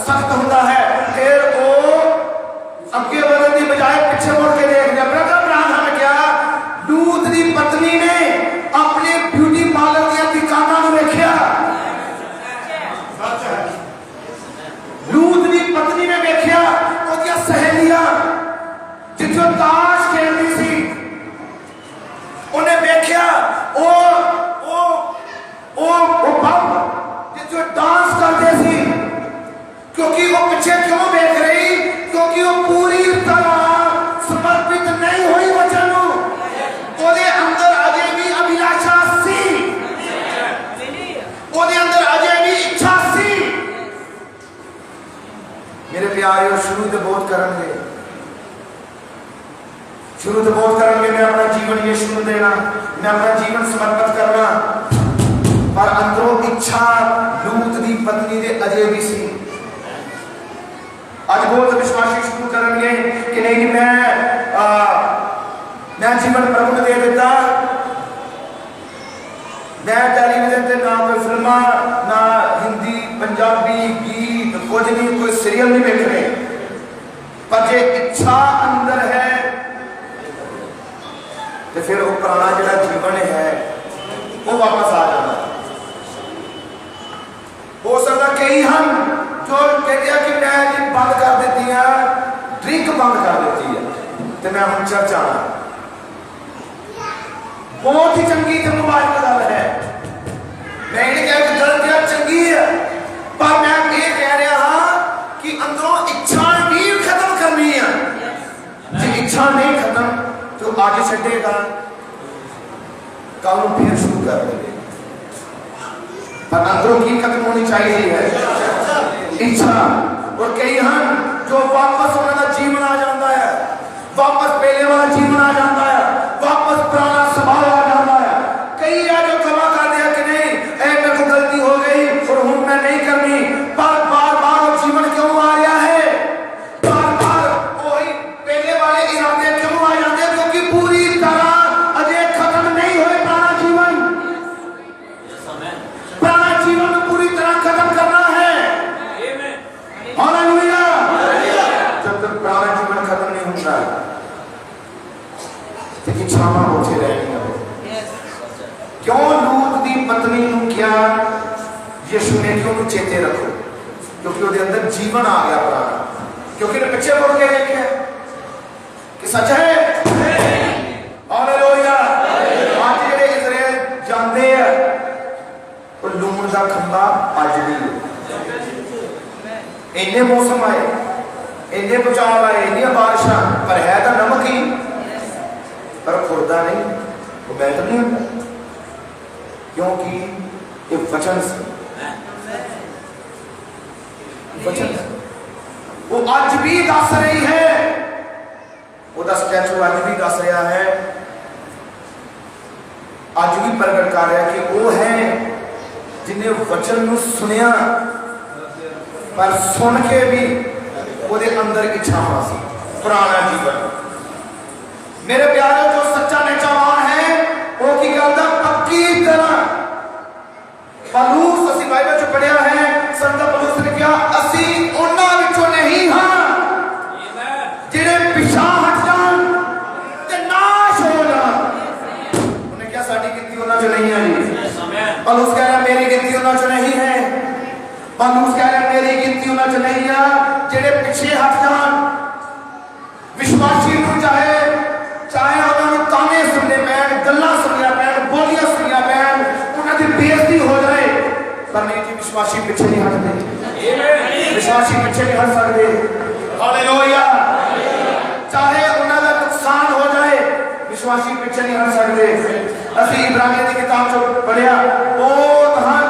सख्त होता है फिर वो अगे बढ़ने की बजाय पीछे मुड़ के देख लिया ब्रदर क्या लूत की पत्नी ने अपने ब्यूटी पार्लर की दुकाना वेख्या लूत की पत्नी ने वेख्या उसकी सहेलियां जिथों ताश खेलती सी उन्हें वेख्या जिथों डांस करते सी क्योंकि वो पीछे क्यों देख रही क्योंकि वो पूरी तरह समर्पित नहीं हुई वचन ओदे अंदर अजे भी अभिलाषा सी ओदे अंदर अजे भी इच्छा सी मेरे प्यारे शुरू तो बहुत करेंगे मैं अपना जीवन यीशु को देना मैं अपना जीवन समर्पित करना पर अंदरों इच्छा लूत की पत्नी दे अजे भी सी आज बहुत विश्वासी शुरू करेंगे कि नहीं मैं जीवन प्रभु ने दे देता मैं टेलीविजन से ना कोई फिल्मा ना हिंदी पंजाबी गीत कुछ नहीं कोई सीरियल नहीं देख रहे पर जो इच्छा अंदर है तो फिर वो पुराना जो जीवन है वो वापस आ जाता हो सकता कई हम जो कहते हैं कि मैं बंद कर देती है ड्रिंक बंद कर देती है तो मैं हम चर्च आना बहुत ही चंगी तो मोबाइल का गल है मैं ये कह कि गलत है चंगी है पर मैं ये कह रहा हाँ कि अंदरों इच्छा भी खत्म करनी है जो इच्छा नहीं खत्म तो आगे छेगा कल फिर शुरू कर देंगे पर अंदरों की खत्म होनी चाहिए है इच्छा और कई हम जो वापस उन्होंने जीवन आ जाता है वापस पहले वाला जीवन आ जाता है वापस पुराना स्वभाव आ जाता है कई है जो क्षमा कर दिया कि नहीं मेरे को गलती हो गई और हूं मैं नहीं करनी पर बार बार जीवन क्यों आ रहा है बार बार वही पहले वाले इरादे क्यों आ जाते हैं क्योंकि पूरी तरह अजय खत्म नहीं हुए पुराना जीवन पूरी तरह खत्म करना है हालेलुया जब तक पुराना जीवन खत्म नहीं होता इच्छावां होते रहेंगे क्यों लूत की पत्नी को क्या यीशु ने क्यों चेते रखो क्योंकि उसके अंदर जीवन आ गया पुराना क्योंकि पीछे मुड़ के देखे कि सच है हालेलुया आज जेडे इजराइल जाते हैं और लूण का खंबा अज भी इन्ने मौसम आए इन्ने बचाव आए इन्नियां बारिशां पर है तो नमक ही पर खुरदा नहीं वो बेहतर नहीं होता क्योंकि ये वचन से वचन वो आज भी दस रही है वो स्टैचू आज भी दस रहा है अज भी प्रगट कर रहा कि वो है जिन्हें वचन को सुनिया पर सुन के भी वो अंदर इच्छावां सी पुराना जीवन। मेरे प्यारे जो सच्चा निचावान है वो की करता पक्की तरह पलूस असी बाइबल च पढ़िया है संत पलूस ने कहा असी उन्हां विचों नहीं हां जिहड़े पिछा हट जान ते नाश हो जान। उन्हें क्या साडी गिनती उन्हां च नहीं है जी। पलूस कह रहा मेरी गिनती उन्हां च नहीं है। पलूस कह रहा मेरी गिनती उन्हां च नहीं है जिहड़े पिछे हट जान। विश्वासी नूं चाहे उन्होंने ताने सुनने पैन गल्लां सुनिया पैन बोलियां सुनिया पैन उन्होंने बेइज्जती हो जाए पर नहीं जी विश्वासी पीछे नहीं हटते। विश्वासी पीछे नहीं हट सकते। हालेलुया। चाहे उन्होंने नुकसान हो जाए विश्वासी पीछे नहीं हट सकते। असी इब्रानियों की किताब चो पढ़िया वो धन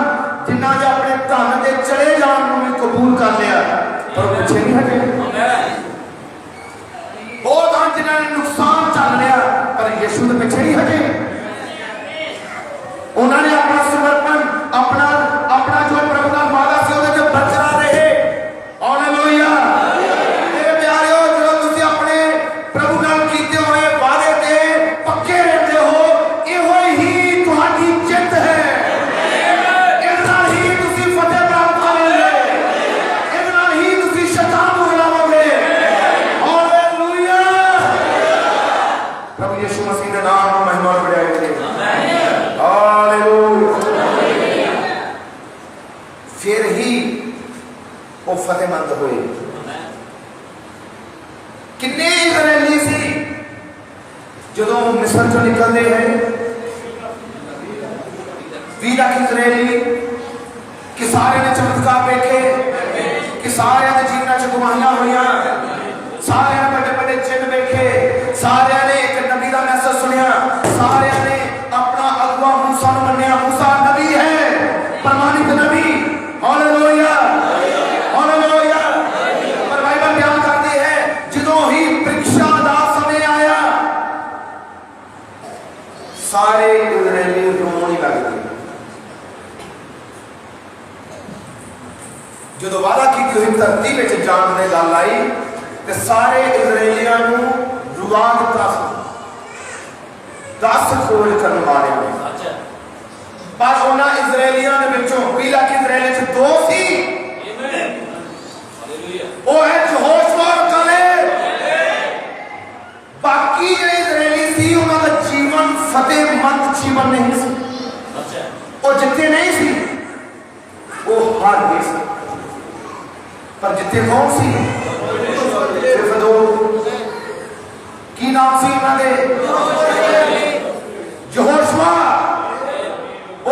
जिन्ना जो अपने धन के चले जान भी कबूल कर लिया पर पीछे नहीं हटे। बहुत हम जिन्होंने नुकसान चल लिया पर यीशु के पीछे नहीं हटे। उन्होंने अपना समर्पण अपना अपना जो प्रभु का वादा से उहदे ते बरकरार रहे। हालेलुया। मेरे प्यारेओ जो तुसीं अपने प्रभु नाल कीते होए वादे ते पक्के रहते हो इहो ही तुहाडी जित है। इस नाल ही तुसीं फतेह प्राप्त करोगे। इस नाल ही तुसीं शैतान नूं हराओगे। प्रभु यीशु मसीह के नाम में महिमा बढ़ाई जाए। हालेलुया। फिर ही वो फतेहमंद हुए। कितने इजरायली सी जो मिस्र चो निकलते हैं 20 लाख इजरायली कि सारे ने चमत्कार देखे कि सारे ने जीवना च गुमाहियां हुई सारे ने बड़े बड़े चिन्ह देखे सारे ने एक नबी का मैसेज सुनिया सारे ने अपना अगुआ मूसा को मन्निया। मूसा नबी है प्रमाणित नबी। हालेलुया। हालेलुया। पर बाइबल बयान करती है ਜਦੋਂ ही परीक्षा ਦਾ समय आया सारे इजरायली रोने लग गए। जो वादा की हुई धरती में जान की गल आई तो सारे इजरायलियों को रुआ दिता 10 खोज करने वाले पर उन्होंने इजरायलियों के विचों 20 लाख इजरायली च 2 सी वो है यहोशुआ और कालेब। बाकी जो इजरायली सी उन्होंने जीवन फतेहमंद जीवन नहीं सी। वो जितने नहीं सी वो हार गए सी पर जितने कौन सी सिर्फ 2 की नाम सी उन्होंने यहोशुआ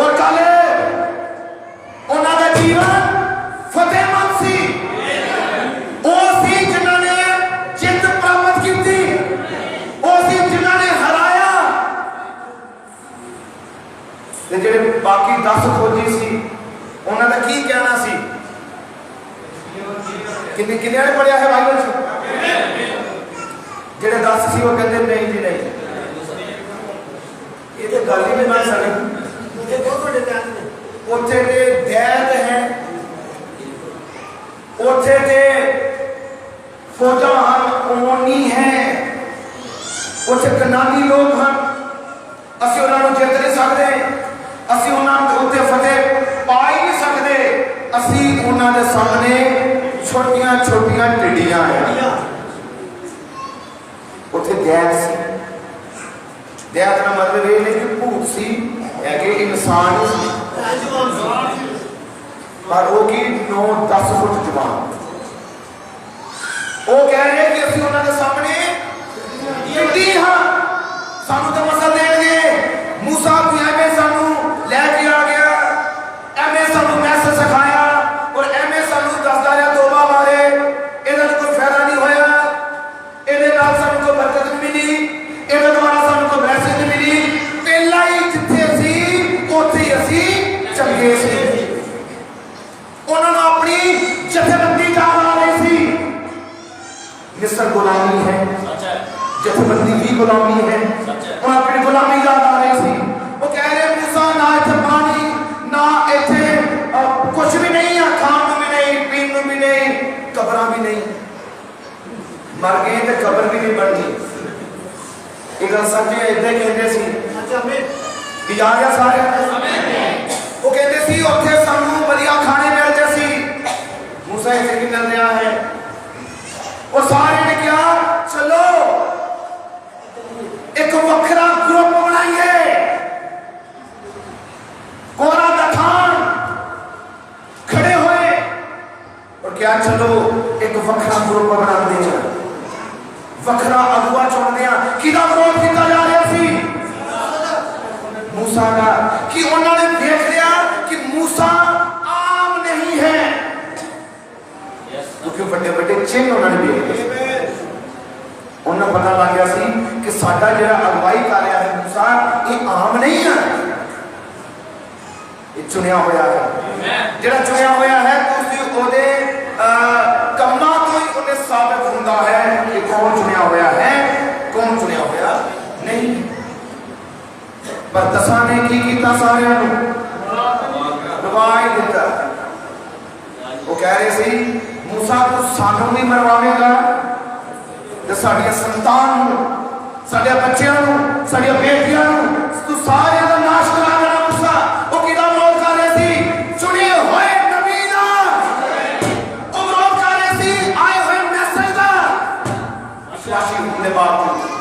और कालेब। उन्होंने जीवन फतेहमंद सी वो सी जिन्होंने जित प्राप्त की थी वो सी जिन्होंने हराया। जेडे बाकी 10 खोजी सी उन्होंने की कहना सी किन्ने किन्ने ने पढ़िया है बाइबल च जेडे 10 सी वो कहते नहीं जी नहीं ये तो गल ही नहीं बन सकती। उत्थे ते दैत है उत्थे ते फौजा हैं ओनी है उत्थे कनानी लोग हैं असी उन्होंने जित नहीं सकते असी उन्होंने उत्ते फतेह पा ही नहीं सकते। असी उन्होंने सामने छोटिया छोटिया टिड्डियां हैं। उत्थे दैत सी दैत का मतलब ये नहीं कि भूत सी है कि इंसान सी पर वो की 9-10 फुट जवान। वो कह रहे कि असि उन्होंने सामने टिड्डी हाँ सानू तो मसल देंगे। मूसा भी एवं सानू लैके आ गया एवं सानू मैसेज सिखाया और एवं सानू दसदा रहा तौबा बारे इहदा कोई फायदा नहीं होया इहदे नाल सानू कोई बरकत नहीं मिली इहदे द्वारा सानू कोई ब्लेसिंग नहीं मिली। पहला ही जिथे सी उत्थे असी चंगे सी। उन्होंने अपनी जथेबंदी का ला रही थी। मिस्र गुलामी है जथेबंदी भी गुलामी है और अपनी गुलामी का ला रही थी। वो कह सच्चे इदां ही कहते सी भी आ गया सारे वो कहते सी उत्थे सानू वधिया खाने मिलते सी मूसा इत्थे की मिल रहा है और सारे ने कहा चलो एक वखरा ग्रुप बनाइए कोरा दथान खड़े हुए और क्या चलो एक वखरा ग्रुप बना दे वखरा अगुआ चुनते हैं किदा विरोध किया जा रहा सी मूसा का कि उन्होंने देख लिया कि मूसा आम नहीं है क्योंकि बड़े बड़े चिन्ह उन्होंने देख लिया उन्हें पता लग गया सी कि साडा जिहड़ा अगवाई कर रहा है मूसा ये आम नहीं है ये चुनिया होया है जिहड़ा चुनिया होया है तो उसकी ओदे कम्मां तो ही उन्हें साबित होता है कि कौन चुनिया होया है कौन चुनिया होया नहीं पर दसा ने की कीता सारे रवाई दिता वो कह रहे सी मूसा तू सानू भी मरवावेगा ते साडियां संतान नूं साडे बच्चियां नूं साडियां बेटियां नूं तू सारे दा नाश करा देना मूसा वो किदा विरोध कर रहे सी चुने होए नबी दा वो विरोध कर रहे सी आए हुए मैसेज दा विश्वासी होने बावजूद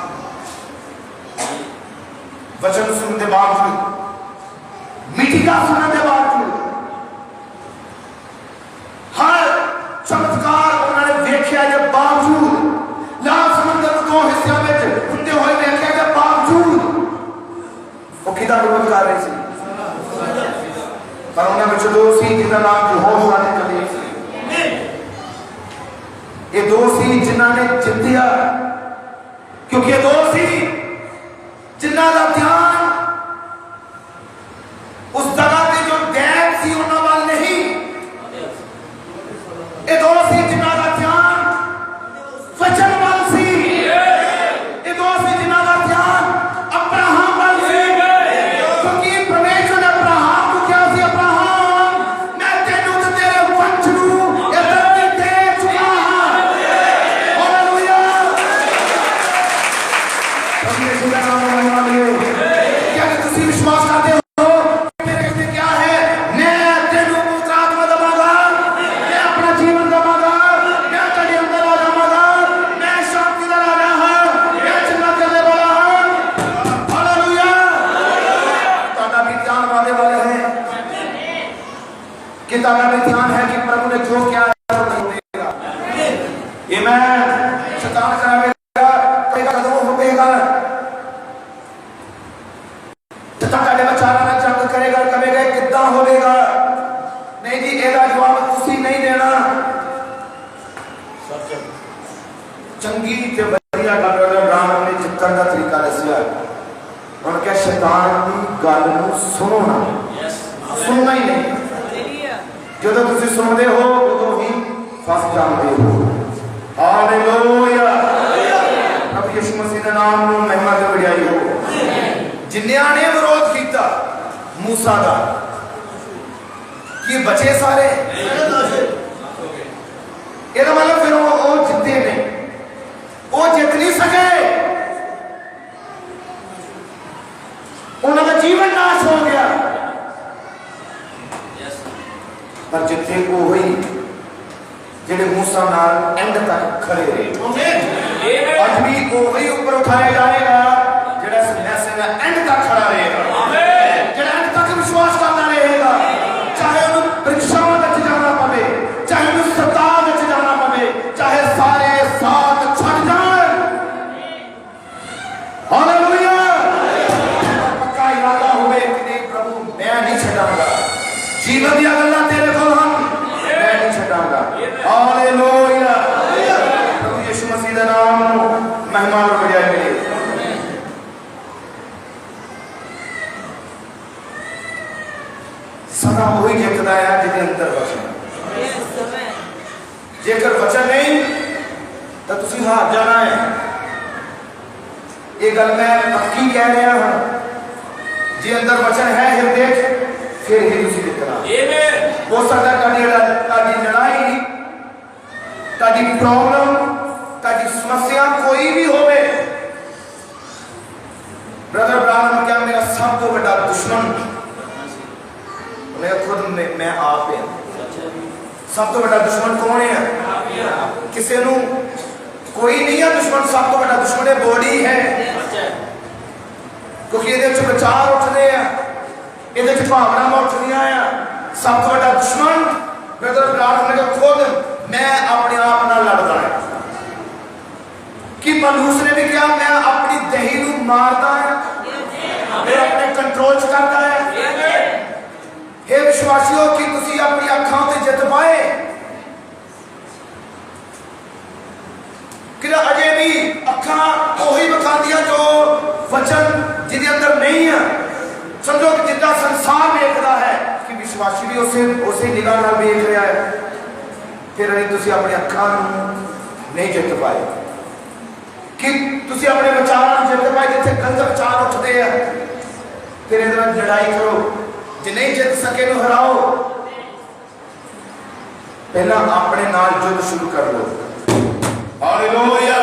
वचन सुनने के बावजूद मीठी का सुनने के बावजूद हर चमत्कार उन्होंने देखा के बावजूद लाल समंदर दो हिस्सों में होंदे हुए देखा के बावजूद वो किदा विरोध कर रहे थे पर उन्हें बच्चे दो सी जिनका नाम यहोशू ने कले ये दो सी जिन्होंने जितिया क्योंकि ये दो सी जिन्ना का ध्यान उस जगह के जो दैव सी उन्होंने वाल नहीं ये दो सी जिन्ना का ध्यान वचन वाल सी ये दो सी जिन्ना का ध्यान अब्राहम वाल सी क्योंकि परमेश्वर ने अब्राहम को क्या सी अब्राहम मैं तेनू ते तेरे वंश नू ये धरती दे चुका हां हालेलुया परमेश्वर का नाम क्या तुसी विश्वास करते हो मेरे लिए क्या है मैं तेनू पुत्र आत्मा दवांगा मैं अपना जीवन दवांगा मैं तेरे अंदर आ जाऊंगा मैं शांति दा राजा हां मैं जन्नत दे वाला हां हालेलुया ताड़ा भी ध्यान वाले हैं कि ताड़ा भी ध्यान है कि प्रभु ने जो किया है वो होगा आमीन शैतान करावेगा कहेगा कदों होगा ताड़े बचारा ना जंग करेगा कहेगा कितना होगा नहीं जी एदा जवाब तुसी नहीं देना चंगी ते बढ़िया गल राम ने जितन का तरीका दसिया उन्होंने क्या शैतान की गल नूं सुनो ना सुनना ही नहीं जो तुसी सुनते हो उदों ही फस जाते हो हालेलुया प्रभु यीशु मसीह के नाम नूं महिमा ते वडियाई हो जिन्नियां ने विरोध किया मूसा का कि बचे सारे ਇਹਦਾ मतलब फिर वो जिते ने वो जित नहीं सके उन्होंने जीवन नाश हो गया पर जिते को हुई जेडे मूसा नाल एंड तक खड़े रहे आज भी वो वही ऊपर उठाया जाएगा जेड़ा मैसेज एंड तक खड़ा रहेगा आमीन जेड़ा एंड तक विश्वास करता रहेगा चाहे उन्हें परीक्षाओं तक जाना पवे चाहे उन्हें सताव तक जाना पवे चाहे सारे साथ छड़ जाए हालेलुया पक्का इरादा होवे कि नहीं प्रभु मैं नहीं छड़ाऊंगा जीवन दी गल्लां तेरे कोल हन मैं नहीं छड़ाऊंगा हालेलुया प्रभु यीशु मसीह दा नाम महिमा और बड़ाई मिले सदा वही जितदा है जिसके अंदर वचन जेकर वचन नहीं तो तुसी हार जाना है ये गल मैं पक्की कह रहा हूं जे अंदर वचन है हृदय फिर ही तुसी जितना आमीन हो सकता ताड़ी लड़ाई ताड़ी प्रॉब्लम ताड़ी समस्या कोई भी होवे मैं खुद मैं आप है। सब तो बड़ा दुश्मन कौन है? किसी नू कोई नहीं है दुश्मन, सब तो बड़ा दुश्मन है बॉडी है, क्योंकि ये विचार उठते हैं, ये भावना उठदियां हैं। सब तो बड़ा दुश्मन मैं तो प्रार्थना खुद मैं अपने आप नाल लड़दा है कि पलूस ने भी क्या मैं अपनी दही नू मारदा है, मैं अपने कंट्रोल च करदा है। हे विश्वासियों कि तुसी अपनी अखां ते जित पाए कि अजे भी अखां ओही विखांदियां जो वचन जिहदे अंदर नहीं है। समझो कि जितना संसार देखता है कि विश्वासी भी उसे निगाह नाल देख रहा है, फिर अजे तुसी अपनी अखां नहीं जित पाए कि तुसी अपने विचारां जित पाए जिथे गलत विचार उठते हैं, फिर इहदे नाल लड़ाई करो। जे नहीं जित सके तो हराओ, पहला अपने नाल युद्ध शुरू कर लो। हालेलुया।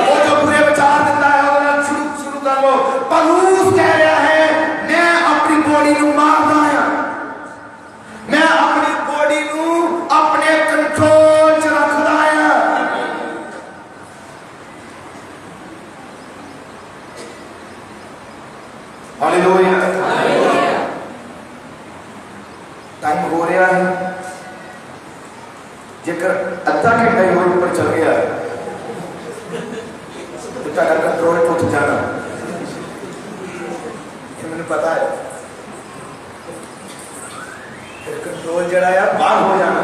वो जो बुरे विचार देता है उसके नाल शुरू कर लो। पलूस कह रहा है मैं अपनी बॉडी नू मारदा हां, मैं अपनी बॉडी नू अपने कंट्रोल च रखदा हां। हालेलुया। टाइम हो रहा है, जेकर अद्धा घंटा ही ऊपर चल गया तो तेरा कंट्रोल टूट जाना, ये मैंने पता है। फिर कंट्रोल जड़ा है बाहर हो जाना,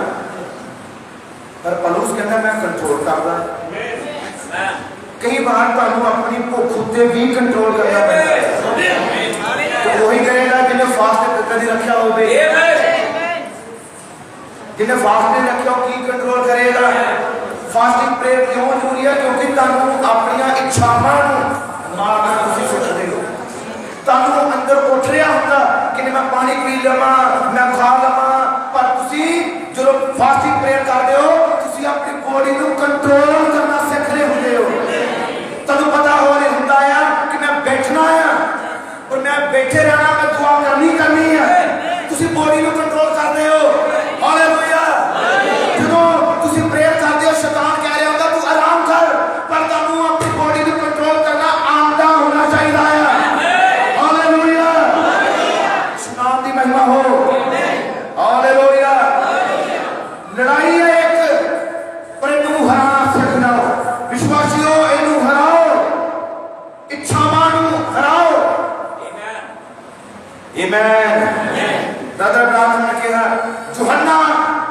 पर पलूस कहता मैं कंट्रोल करदा। कई बार तुहानू अपनी भुख उत्ते भी कंट्रोल करना पैंदा है, तो वही करेगा जिन्हें फास्ट कदी रखा होवे, जिन्हें फास्ट नहीं रखा की कंट्रोल करेगा। फास्टिंग प्रेयर क्यों जरूरी है? क्योंकि तुहानू अपनी इच्छावां नू मारना तुसीं सोचदे हो, तुहानू अंदर उठ रहा हुंदा कि मैं पानी पी लवां, मैं खा लवां, पर तुसीं जो फास्टिंग प्रेयर करदे हो तुसीं अपनी बॉडी नू कंट्रोल करना सीख रहे हुंदे हो। तुहानू पता हो रहा हुंदा है कि मैं बैठना है और मैं बैठे रहना, मैं दुआ करनी है, तुसीं बॉडी नू कंट्रोल करदे हो। हालेलुया। जो तुसीं प्रेयर करदे हो शैतान कह रहा होगा तू आराम कर, पर तुहानू अपनी बॉडी नू कंट्रोल करना आंदा होना चाहिए है। हालेलुया। नाम दी महिमा हो। हालेलुया। लड़ाई है एक, पर इनू हराना सीख जाओ। विश्वासियों इनू हराओ, इच्छावां नू हराओ। आमीन। दादा ब्राह्मण ने कहा यूहन्ना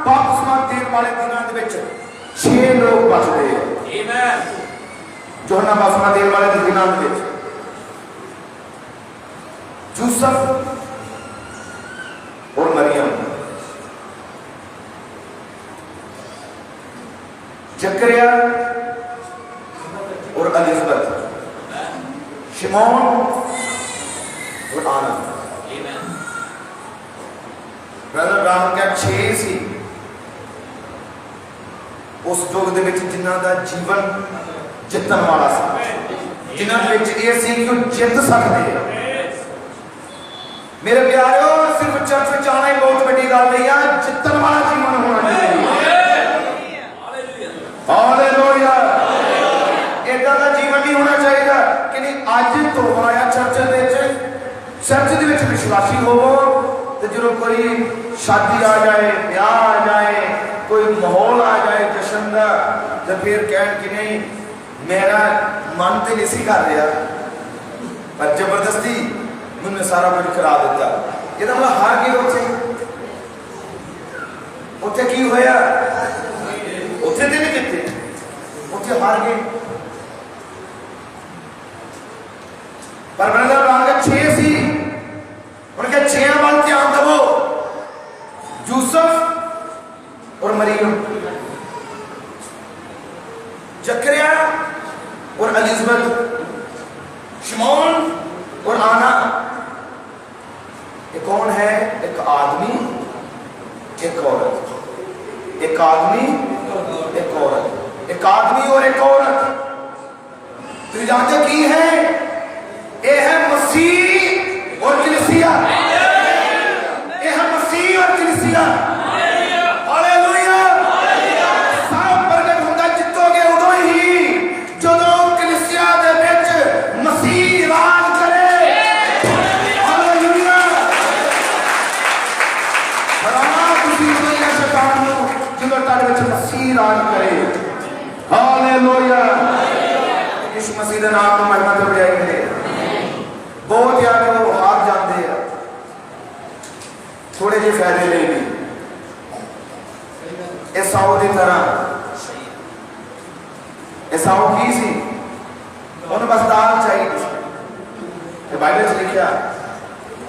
बपतिस्मा देने वाले दिनों दे विच 6 लोग बचते हैं। आमीन। यूहन्ना बपतिस्मा देने वाले दिनों दे विच यूसुफ और मरियम, जकरिया और एलिजाबेथ, शिमोन और आना। ब्रदर ब्राह्मण क्या 6 सी उस युग दे विच जिन्हां दा जीवन जितन वाला सी, जिन्हां दे विच ये सी कि जित सकदे हैं। मेरे प्यारों सिर्फ चर्च में आना ही बहुत बड़ी गल नहीं है, जितन वाला जीवन होना चाहिए। हालेलुया। इदां दा जीवन नहीं होना चाहिए कि नहीं अज तो आया चर्च दे विच विश्वासी होवो तो जो कोई शादी आ जाए, ब्याह आ जाए, कोई माहौल आ जाए जश्न का, तो फिर कह कि नहीं मेरा मन तो नहीं सी कर रहा, पर जबरदस्ती मैंने सारा कुछ करा दिता। ये मतलब हार गए उत्थे की होया, उत्थे तो नहीं जीते, उत्थे हार गए। पर ब्रदर ब्राह्मण 6 सी, उनके 6 वाल ध्यान दो, यूसुफ और मरियम, जकरिया और एलिजाबेथ, शिमोन और आना। ये कौन है? एक आदमी एक औरत, एक आदमी एक औरत, एक आदमी और एक औरत। तो जानते की है? ये है मसीह और कलीसिया। ये है मसीह परमेश्वर तारे विच मसीह राज करे। हालेलुया। यीशु मसीह के नाम को महिमा ते बड़ाई मिले। बहुत यार जो हार जाते हैं थोड़े जे फायदे ले भी एसाऊ की तरह। एसाऊ की सी उन्हें बस दाल चाहिए। बाइबल च लिखा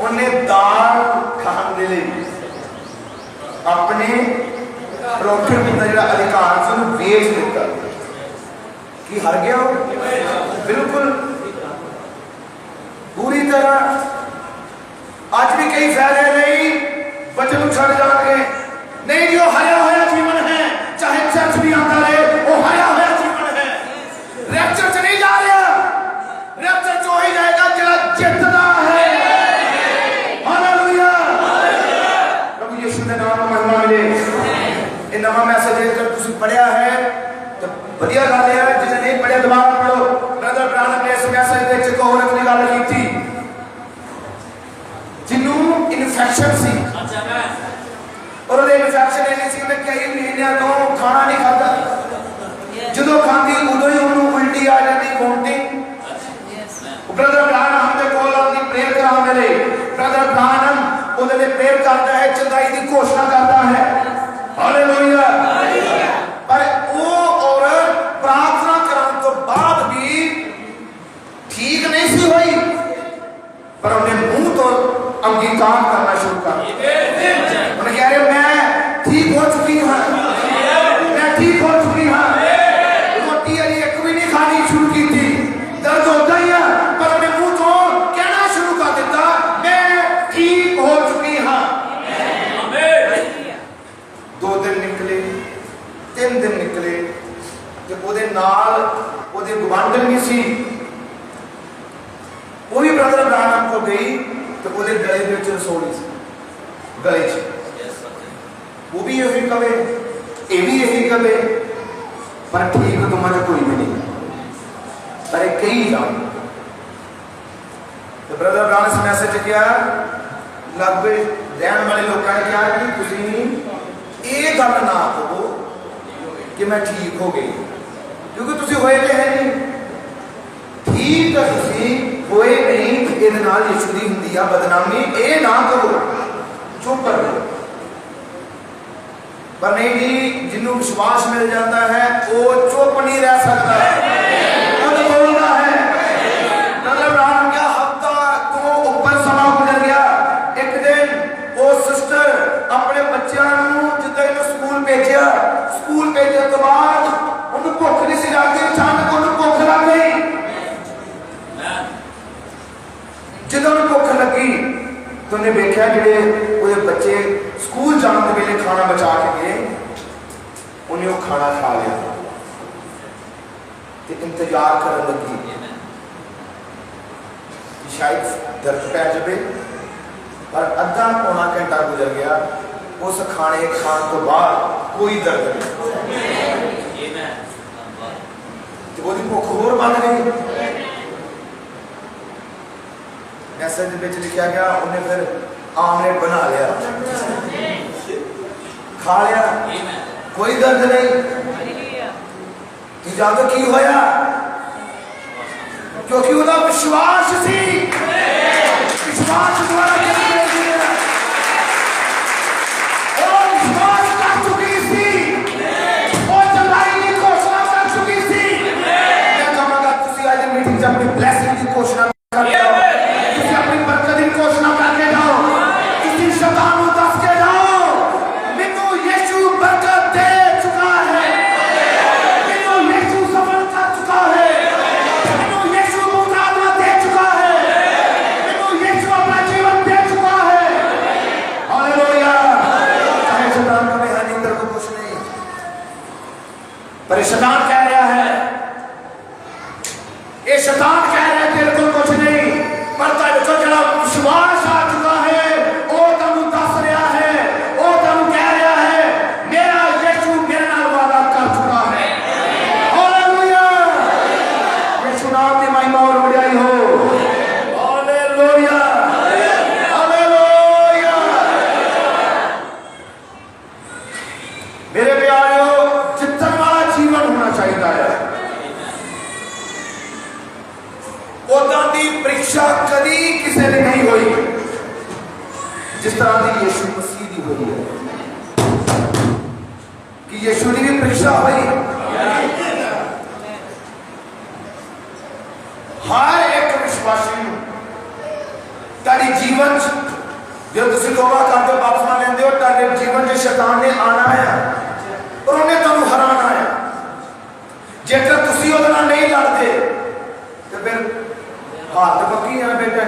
उन्हें दाल खाने के लिए अपने प्रोठे का जो अधिकार से बेच दिता कि हर गया हो बिल्कुल पूरी तरह। आज भी कई फायदे नहीं बचन छड़ जाएंगे नहीं जो हरा हुआ जीवन है चाहे चर्च भी आता रहे वो हरा हुआ जीवन है। रैप्चर से नहीं जा रहा, रैप्चर जो ही जाएगा जरा जितना है। हालेलुया। प्रभु यीशु के नाम में महिमा मिले। ये नवा मैसेज लेकर तुसी पढ़िया है तो बढ़िया गल है, जिसे नहीं पढ़िया दोबारा पढ़ो। ब्रदर ब्रानम ने इस मैसेज में एक औरत की गल की थी जिन्हों इन्फेक्शन सी और वो इन्फेक्शन इन्नी सी उन्हें कई महीनों तो खाना नहीं खाता। जो खाती उदों ही उन्होंने उल्टी आ जाती वोमिटिंग। ब्रदर ब्रानम के कोल आती प्रेयर कराने ले। ब्रदर ब्रानम उन्हें प्रेयर करता है, चंगाई की घोषणा करता है। हालेलुया। पर वो औरत प्रार्थना करने तो बाद भी ठीक नहीं सी हुई, पर उन्हें मुंह तो अंगीकार करना शुरू कर दिया। उन्हें कह रहे मैं ठीक हो चुकी हूं, मैं ठीक हो चुकी हूं। रोटी अभी एक भी नहीं खानी शुरू की थी, दर्द होता ही है, पर उन्हें मुंह तो कहना शुरू कर दिया मैं ठीक हो चुकी हूं। 2 दिन निकले, 3 दिन निकले तो ਉਹਦੇ ਨਾਲ ਉਹਦੇ ਗਵਾਂਢਣ ਵੀ ਸੀ। वो भी ब्रदर ब्रानम को गई तो ਉਹਦੇ ਗਲੇ ਦੇ ਵਿੱਚ ਰਸੋਲੀ ਸੀ, ਗਲੇ 'ਚ। वो भी यही कवे ये भी यही कवे, पर ठीक तो मत कोई भी नहीं। पर कई जान तो ब्रदर ब्रानम से मैसेज किया लगभग रहने वाले लोगों ने कहा कि तुसी ये गल ना कहो कि मैं ठीक हो गई, क्योंकि तुसी होए तो है नहीं ठीक। तुसी होए नहीं ये यीशु दी हुंदी आ बदनामी, ये ना करो, चुप कर लो। पर नहीं जी, जिन्हों विश्वास मिल जाता है वो चुप नहीं रह सकता, वो बोलता है। मतलब रात क्या हफ्ता तो ऊपर समा गुजर गया। एक दिन वो सिस्टर अपने बच्चों जिदा स्कूल भेजा, स्कूल भेजने तो बाद उन्हें भुख नहीं सी लगती, अचानक उन्हें भुख लग गई। जो भुख लगी तो उन्हें देखा जो बच्चे स्कूल जाने के वेले खाना बचा के गए, उन्हें वो खाना खा लिया। तो इंतजार कर लगी शायद दर्द पै जाए, पर अद्धा पौना घंटा गुजर गया, उस खाने खाने तो बाद कोई दर्द नहीं। तो वो भुख होर बन गई। मैसेज में लिखा गया उन्हें फिर आमलेट बना लिया, खा लिया, कोई दर्द नहीं। जादू की होया क्योंकि उनका विश्वास सी, विश्वास द्वारा विश्वास कर चुकी सी, और चलाई की घोषणा कर चुकी सी। मैं कहूँगा तुसी आज मीटिंग जब अपनी ब्लेसिंग की घोषणा करते हो, घोषणा करके जाओ, किसी शैतान को दस के जाओ मैनू यीशु बरकत दे चुका है, मैनू यीशु सफल कर चुका है, मैनू यीशु मुआवजा दे चुका है, मैनू यीशु अपना जीवन दे चुका है। हालेलुया। चाहे शैतान का है नहीं, तेरे को कुछ नहीं, पर शैतान कह रहा है, ये शैतान कह रहा है तेरे को कुछ नहीं, पर जो जरा विश्वास आ चुका है वो तुम दस रहा है, वो तुम कह रहा है मेरा यीशु मेरे नाल वादा कर चुका है। हालेलुया। यीशु नाम की महिमा और बढ़ाई हो। Hallelujah, hallelujah. मेरे प्यारे कि यीशु की भी परीक्षा हुई। हर एक विश्वासी तारी जीवन जो तुम तौबा करते हो, बपतिस्मा लेंदे हो, तारे जीवन च शैतान ने आना है और उन्हें तुम हराना है। जेकर तुसी उहदे नाल नहीं लड़ते तो फिर हार पक्की है बेटा।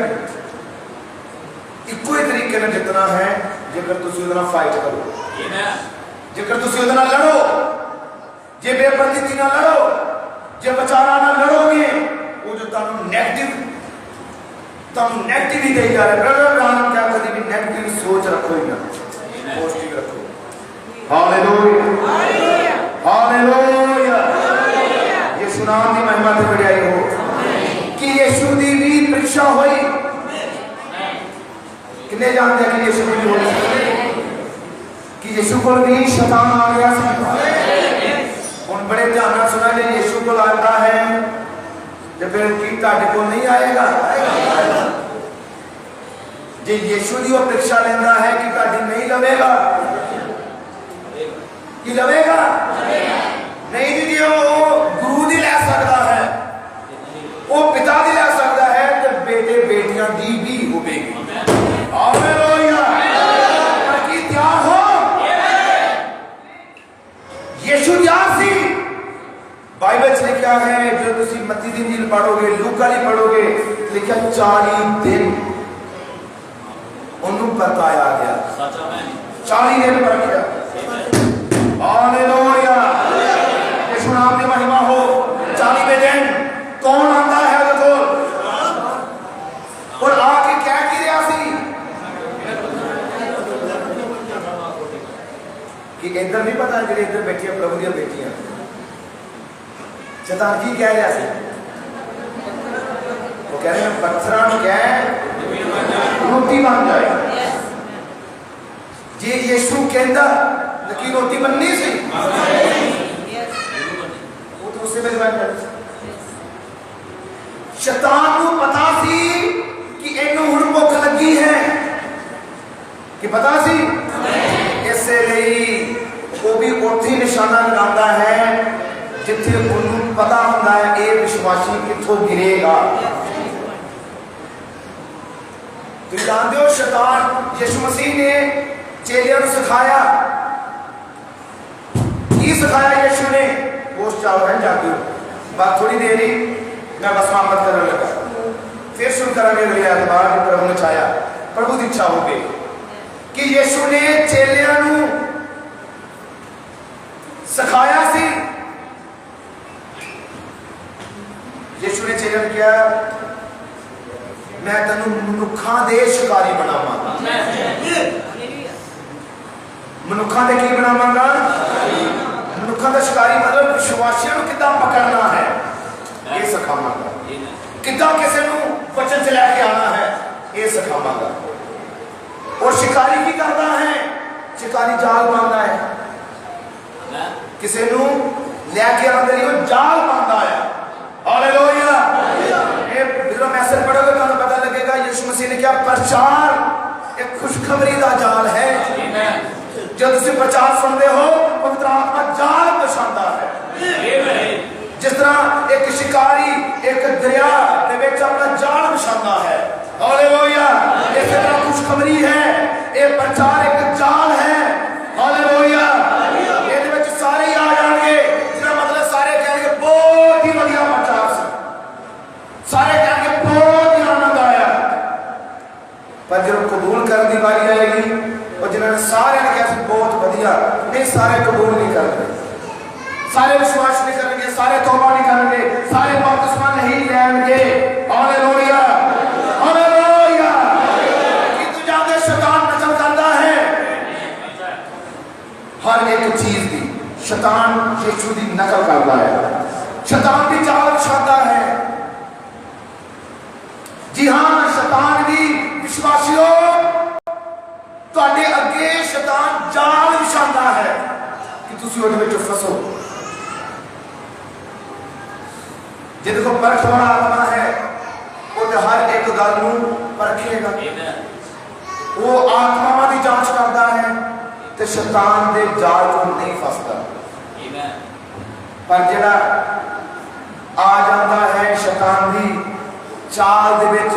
इको ही तरीके ने जितना है जेकर तुसी उहदे नाल फाइट करो, जेकर तुसी उहदे नाल लड़ो, जे बेपरदगी नाल लड़ो, जे विचारां नाल लड़ोगे, वो जो तुहानू नेगेटिव ही दे जा रहा है। ब्रदर ब्राह्मण क्या कभी भी नेगेटिव सोच रखो ही ना, पॉजिटिव रखो। Hallelujah hallelujah. यीशु नाम की महिमा ते बढ़ाई हो कि यीशु दी भी परीक्षा हुई। कितने जानते हैं कि यीशु की हुई, कि यीशु को भी शैतान आ गया। हुण बड़े ध्यान नाल सुना, जे यीशु को आता है जब फिर ताड़े को नहीं आएगा। जे यीशु की वो परीक्षा लेना है कि ताड़ी नहीं लवेगा, कि लवेगा नहीं जी, वो गुरु दी ले सकता है, वो पिता दी ले सकता है, तो बेटे बेटियां दी भी होगी। हालेलुया। पर की तैयार हो, यीशु तैयार सी। बाइबल से लिखा है, जो तुम मत्ती दी इंजील पढ़ोगे, लूका दी पढ़ोगे, लिखा 40 दिन उन्होंने बताया गया, 40 दिन परखिया। हालेलुया। यीशु नाम की महिमा हो। 40वें दिन कौन आता है देखो, और आके क्या की रहा सी कि इधर नहीं पता, जो इधर बैठी है प्रभु दी बेटियां, शैतान की कह रहा है, वो कह रहे हैं पत्थरां क्या रोटी बन जाए। जे यीशु कहता कि रोटी बननी सी, वो तो उससे बन जाए। शैतान को पता सी कि इन्हों हुण भुख लगी है, कि पता सी, इसलिए वो भी उत्थे निशाना लगाता है जिथे उन्होंने पता होता है ये विश्वासी किथों गिरेगा। तुम जानते हो शैतान यीशु मसीह ने चेलियों को सिखाया, की सिखाया यीशु ने, वो चाहो है जाती हो। बात थोड़ी देर ही मैं बस समाप्त करने लगा, फिर शुरू करेंगे अगले एतवार जो प्रभु ने चाहा, प्रभु की इच्छा होगी कि यीशु ने चेलियों को सिखाया सी। यीशु ने चेलियों ने किया, मैं तेनू मनुखा दे शिकारी बनावांगा। मनुखा दे की बनावांगा, मनुखा दा शिकारी मतलब विश्वासियों को कितना पकड़ना है ये सिखावांगा, कितना किसी को वचन से लेके आना है ये सिखावांगा। और शिकारी की करता है, शिकारी जाल बांधता है, किसी को लेके आने लिए जाल बांधता है। हालेलुया। ये जो मैसेज पढ़ोगे तो पता लगेगा यीशु मसीह ने क्या प्रचार एक खुशखबरी का जाल है। जब तुम प्रचार सुनते हो पवित्र आत्मा जाल बिछाता है, जिस तरह एक शिकारी एक दरिया के विच अपना जाल बिछाता है। हालेलुया। इस तरह खुशखबरी है, ये प्रचार एक जाल है। हालेलुया। ये विच सारे ही आ जाएंगे, जिसका मतलब सारे कहेंगे बहुत ही बढ़िया प्रचार से, सारे कहेंगे बहुत ही आनंद आया। पर जब कबूल करने की बारी आएगी और जिन्होंने सारे ने कहा बहुत बढ़िया, नहीं सारे कबूल नहीं करेंगे, सारे विश्वास नहीं करेंगे, सारे तौबा नहीं करेंगे, सारे बपतिस्मा नहीं लेंगे। Hallelujah hallelujah. कि तू जाने शैतान नचल करता है हर एक चीज की, शैतान यीशु की नकल करता है, शैतान की चाल बिछाता है। जी हाँ, शैतान भी विश्वासियों तुहाडे अगे शैतान जाल बिछाता है कि तुसी उहदे विच फसो। जे देखो परख वाला आत्मा है वो तो हर एक गल नूं परखेगा, वो आत्मावां दी जांच करता है तो शैतान के जाल च नहीं फसदा। पर जिहड़ा आ जाता है शैतान की चाल दे विच,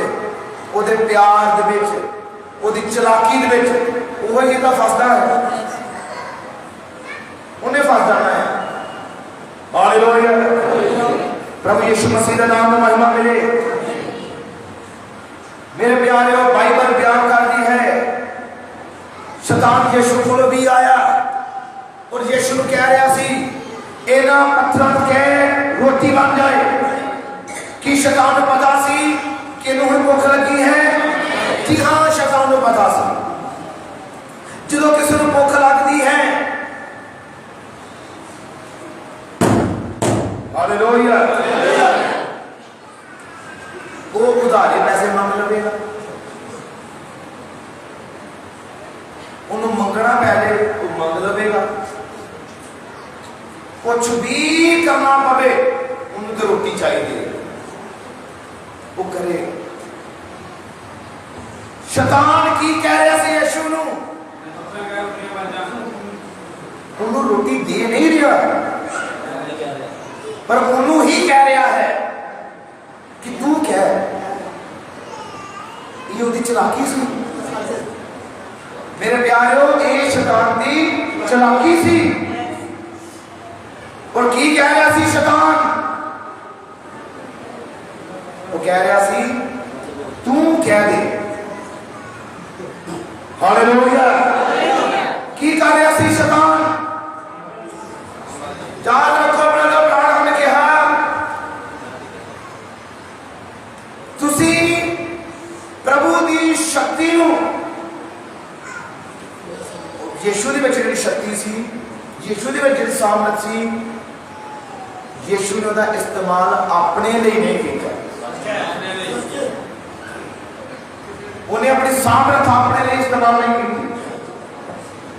ओहदे प्यार दे विच, ओहदी चलाकी दे विच, वही तो फसदा है, उन्हें फस जाना है। हालेलुया, प्रभु यीशु मसीह का नाम में महिमा मिले। मेरे प्यारे, बाइबल बयान करती है शैतान यीशु को भी आया और यीशु कह रहा सी इन्हां पत्थरां के रोटी बन जाए। कि शैतान को पता सी कि इन्हूं भुख लगी है? जी हाँ, शैतान को पता सी। जो किसी को भुख लगती है, हालेलुया, वो उधारे पैसे मांग लवेगा, उन्होंने मंगना पहले वो मंग लवेगा। कुछ भी करना पवे उन्हें तो रोटी चाहिए, वो करे। शैतान की कह रहा से यीशु नू, उन्होंने रोटी दे नहीं रहा, पर उन्होंने ही कह रहा है कि तू क्या है। ये उसकी चलाकी सी मेरे प्यारों, ये शैतान की चलाकी सी। और की कह रहा सी शैतान? वो कह रहा सी तू कह दे। हालेलुया, की कह रहा सी शैतान? याद रखो अपना जो प्राण हमने कहा, तुसी प्रभु की शक्ति यीशु दे विच जिहड़ी शक्ति सी, यीशु दे विच जिहड़ी सामर्थ सी, यीशु ने उसका इस्तेमाल अपने लिए नहीं किया। उन्हें अपनी सामर्थ अपने लिए इस्तेमाल नहीं की।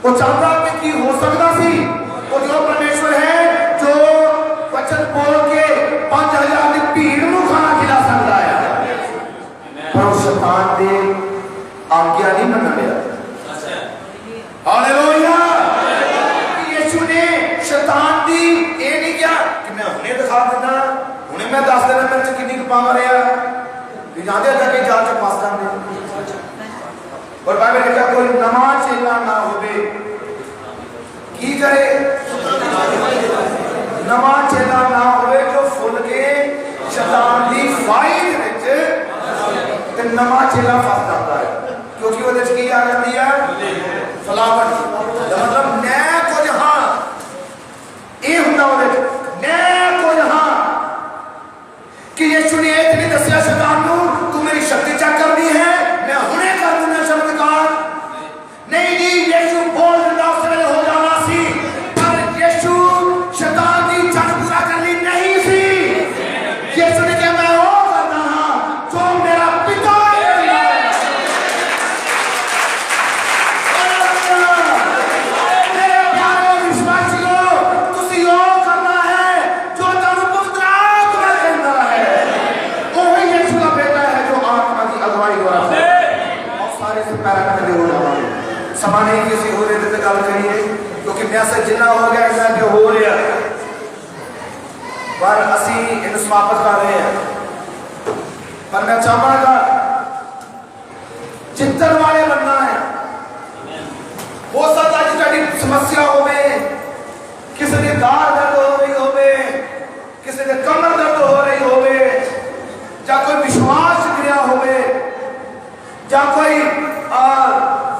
वो चाहता कि की हो सकता सी, वो जो परमेश्वर है जो वचन बोल के 5000 की भीड़ को खाना खिला सकता है, पर उस शैतान दे आज्ञा नहीं मन लिया। हालेलुया, यीशु ने शैतान दी ये नहीं किया कि मैं हुणे दिखा देना, हुणे मैं दस देना मेरे च कितनी पावर है, कि जाते जाके जाल च फस जाते। और बाइबल कहता कोई नवा चेला ना होवे की करे, नवा चेला ना होवे जो फुल के शैतान दी फाइट विच ते नवा चेला फस जाता है, क्योंकि वो की आ जाती है फलावट। मतलब मैं कुछ हाँ, ये होंदा मैं कुछ हाँ, कि यीशु ने ये नहीं दसिया शैतान को तू मेरी शक्ति चेक करनी है, मैं हुणे कर दूंगा चमत्कार। नहीं नहीं, यीशु बोल देता उस वेले हो जाना सी, पर यीशु शैतान की जंग पूरा करनी नहीं सी। यीशु ने कहा मैं वो करना हाँ जो मेरा पिता समा नहीं किसी हो रहे थे गल करिए, क्योंकि मैसेज जिन्ना हो गया इतना जो हो रहा, पर असी इन समाप्त कर रहे हैं। पर मैं चाहूंगा चिंतन वाले बनना है। हो सकता है जिसकी समस्या हो, किसी की दाढ़ दर्द हो रही हो, किसी के कमर दर्द हो रही हो, या कोई विश्वास गिरा हो, या कोई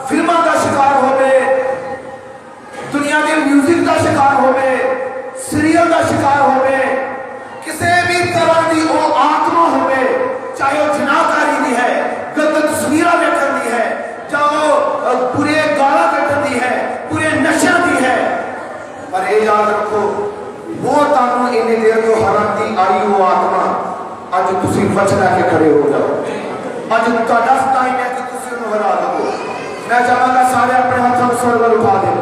फिल्मों का शिकार हो, दुनिया के म्यूजिक का शिकार हो, सीरियल का शिकार हो, किसी भी तरह की वो आत्मा हो, चाहे वो जनाकारी भी है, गलत तस्वीर देखती है, चाहे वो पूरे गाला कटती है, पूरे नशा भी है, पर ये याद रखो वो तानू इन्नी देर तो हरण की आई वो आत्मा अज तुम वचन के खड़े हो जाओ। अज तुहाडा टाइम है कि तुम उन्हें हरा दो। मैं चाहूंगा सारे अपने हाथों में स्वर्ग उठा दे,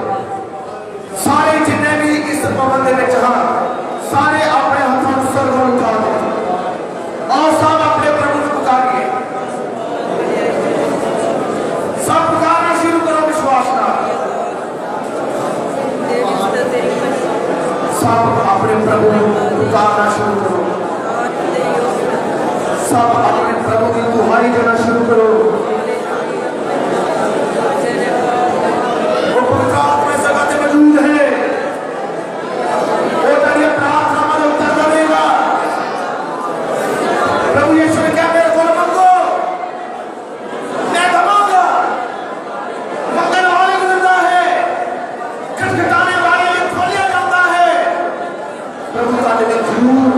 सारे जिन्ने भी इस भवन के हाँ सारे अपने हाथों में स्वर्ग उठा दे और सब अपने प्रभु को पुकारिए। सब पुकारना शुरू करो विश्वास ना। अपने प्रभु को पुकारना शुरू करो, सब अपने प्रभु की दुहाई देना शुरू करो। वो पवित्र आत्मा इस जगह पे मौजूद है, वो तेरी प्रार्थना में उत्तर देगा। प्रभु यीशु ने क्या मेरे को मांगो, मैं दूंगा। मंगने वाले को मिलता है, खटखटाने वाले को खोला जाता है। प्रभु का दिन जरूर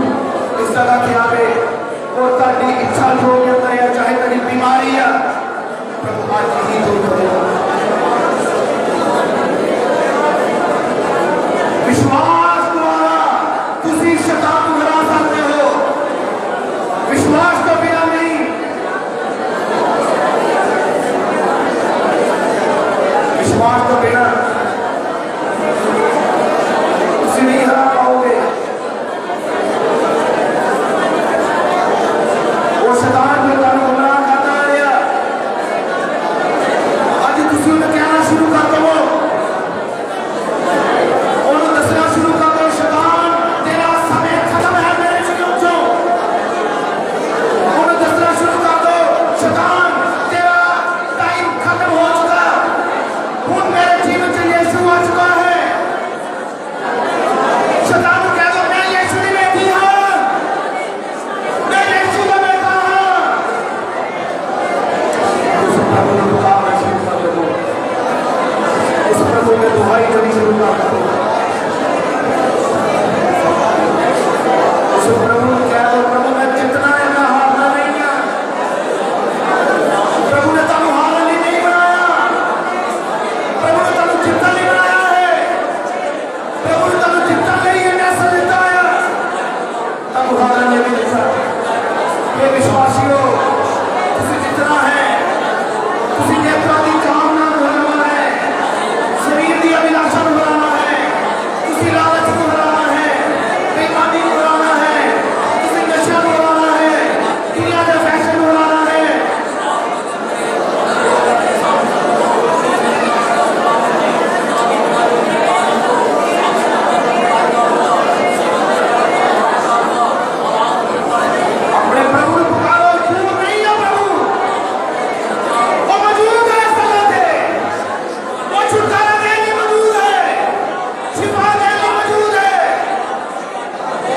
इस जगह के आगे और तेरी इच्छा जो भी अंदर है, चाहे तेरी बीमारी है, प्रभु आज ही दूर करेगा। विश्वास द्वारा तुसी शैतान को हरा सकते हो, विश्वास तो बिना नहीं। विश्वास तो बिना तुसी नहीं हरा पाओगे। वो शैतान जो तुहानू गुमराह करता है, अज तुसी उन्हें कहना शुरू कर दो, उन्हें दसना शुरू कर दो, शैतान तेरा समय खत्म है मेरे जीवन चो। उन्हें दसना शुरू कर दो, शैतान तेरा टाइम खत्म हो चुका, हुण मेरे जीवन च यीशु आ चुका है। शैतान को कह दो, मैं यीशु की बेटी हूं, मैं यीशु का बेटा हूं। उस प्रभु को पुकारना शुरू कर दो, उस प्रभु की दुहाई देनी शुरू कर दो। उस प्रभु को कह दो, प्रभु मैं जितना है मैं हारना नहीं है। प्रभु ने तुहानू हारने लिए नहीं बनाया, प्रभु ने तुहानू जीतने लिए बनाया है। प्रभु ने तुहानू जीतने लिए मैसेज दिता है, तुहानू हारने लिए नहीं दिता। ये विश्वासियों, तुसी जितना है, तुसी नेत्रा की कामना को हराना है, शरीर की अभिलाषा को हराना है, तुसी लालच को हराना है, बेईमानी को हराना है, तुसी नशा को हराना है, दुनिया के फैशन को हराना है। अपने प्रभु को पुकारो, झूठ नहीं है प्रभु, वो मौजूद है इस जगह पे, वो छुटकारा देने के लिए मौजूद है, शिफा देने के लिए मौजूद है,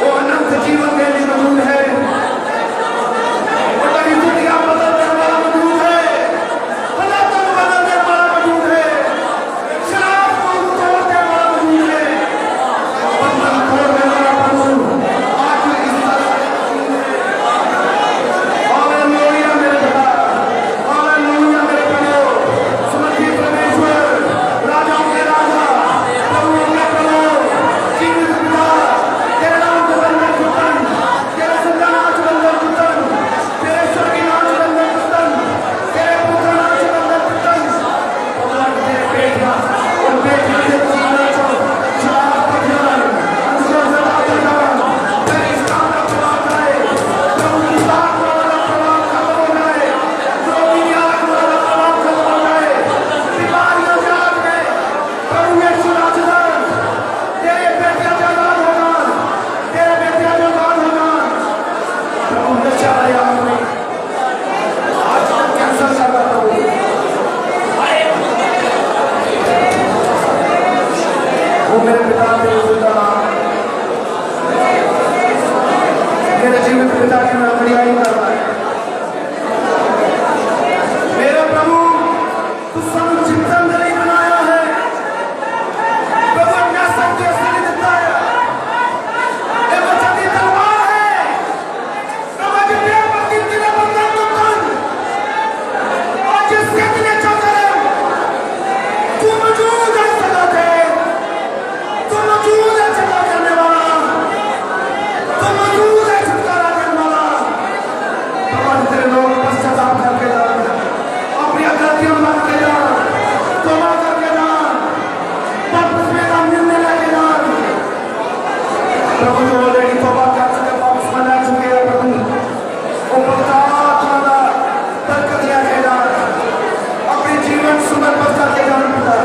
वो अनंत जीवन देने के लिए मौजूद है, वो तेरी दुनिया बदलने वाला मौजूद है, हालातों को बदलने वाला मौजूद है, शराब को तोड़ने वाला मौजूद है, बंधन तोड़ने वाला प्रभु आज इस जगह पे मौजूद है। हालेलुया मेरे पिता, हालेलुया मेरे प्रभु, समर्थी परमेश्वर, राजाओं के राजा, प्रभुओं के प्रभु, जीवित पिता, तेरे नाम को बंदन कुतन, तेरे संगा नाच बंदन कुतन, तेरे स्वर्गी नाच बंदन कुतन, तेरे पुत्र नाच बंदन कुतन। भगवान तेरे बेटियां और बेटियों के जीवन को शराब का ध्यान, अंधकार से बात करना, तेरी इस्लाम का प्रभाव जाए, प्रभु की बात वाला प्रभाव खत्म हो जाए, क्रोधी की आग वाला प्रभाव खत्म हो जाए, बीमारियों से आग में प्रभु यीशु राजदान, तेरे बेटियां आजाद होगा, तेरे बेटियां आजाद होगा। प्रभु नशा है आग में, आज तक कैंसर कर रहा प्रभु, वो मेरे पिता तेरे जिंदा नाम, मेरे जीवित पिता की मैं बड़ाई कर रहा है। मेरे प्रभु तू सब चिंतन नहीं बनाया है, प्रभु मैं सबके असली देता है, ये बच्चा की तलवार है, प्रभु जितने पति तेरे बंधन को तन, और जिसके दिले चाहते तू मौजूद है इस जगह पे, तू मौजूद है छुटकारा करने वाला, तू मौजूद है छुटकारा देने वाला। भगवान तेरे लोग पश्चाताप करके जान, अपनी गलतियों में मान के जान, तौबा करके जान, वापस में नाम मिलने लगे जान। प्रभु जो ऑलरेडी तौबा कर चुके, वापस में आ चुके हैं प्रभु, वो पवित्र आत्मा का बरकत लेके जान, अपने जीवन सुंदर करके जान पिता।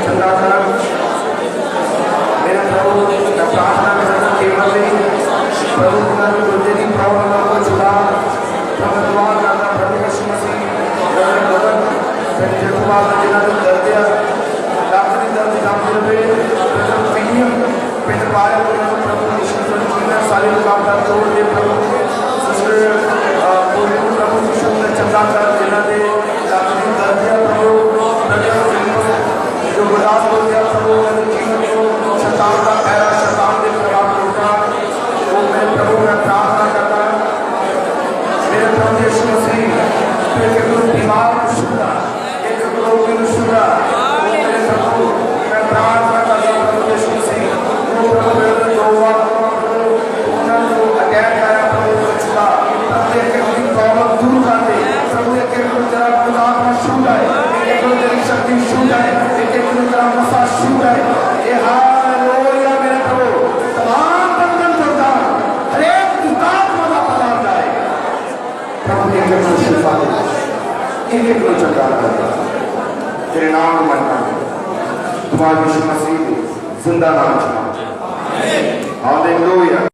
चंगा कर मेरे प्रभु। मैं प्रार्थना करता केवल प्रभु दूसरे की प्रॉब्लम को छुड़ा प्रभु दुआ करना प्रभु यीशु मसीह जिन्होंने दर्द डॉक्टरी दर्द काम प्रीमियम पिंड पाया प्रभु यीशु सारी रुकावट तोड़ दे प्रभु प्रभु यीशु ने चंगा कर जिन्होंने डॉक्टरी दर्द प्रभु जो गुलाब हो गया प्रभु जीवन को शैतान का पहरा शैतान के प्रभाव टूटा वो मेरे प्रभु मैं प्रार्थना करता मेरे प्रभु यीशु मसीह बीमार शुदा एक रोगी शुदा मेरे प्रभु मैं प्रार्थना करता प्रभु यीशु मसीह वो प्रभु मेरे दोवा उन्होंने जो अटैक आया प्रभु शुदा प्रभु एक प्रॉब्लम दूर कर दे प्रभु एक जरा खुदा का शुदा है एक तेरी शक्ति शुदा है एक तेरा मसा शुदा है ये हालेलुया मेरे प्रभु तमाम बंधन तोड़ता हर एक दुकान वाला पला जाए प्रभु एक शिफा दे एक को चंगा कर तेरे नाम को मनता है तुम्हारे यीशु मसीह जिंदा नाम चुना हालेलुया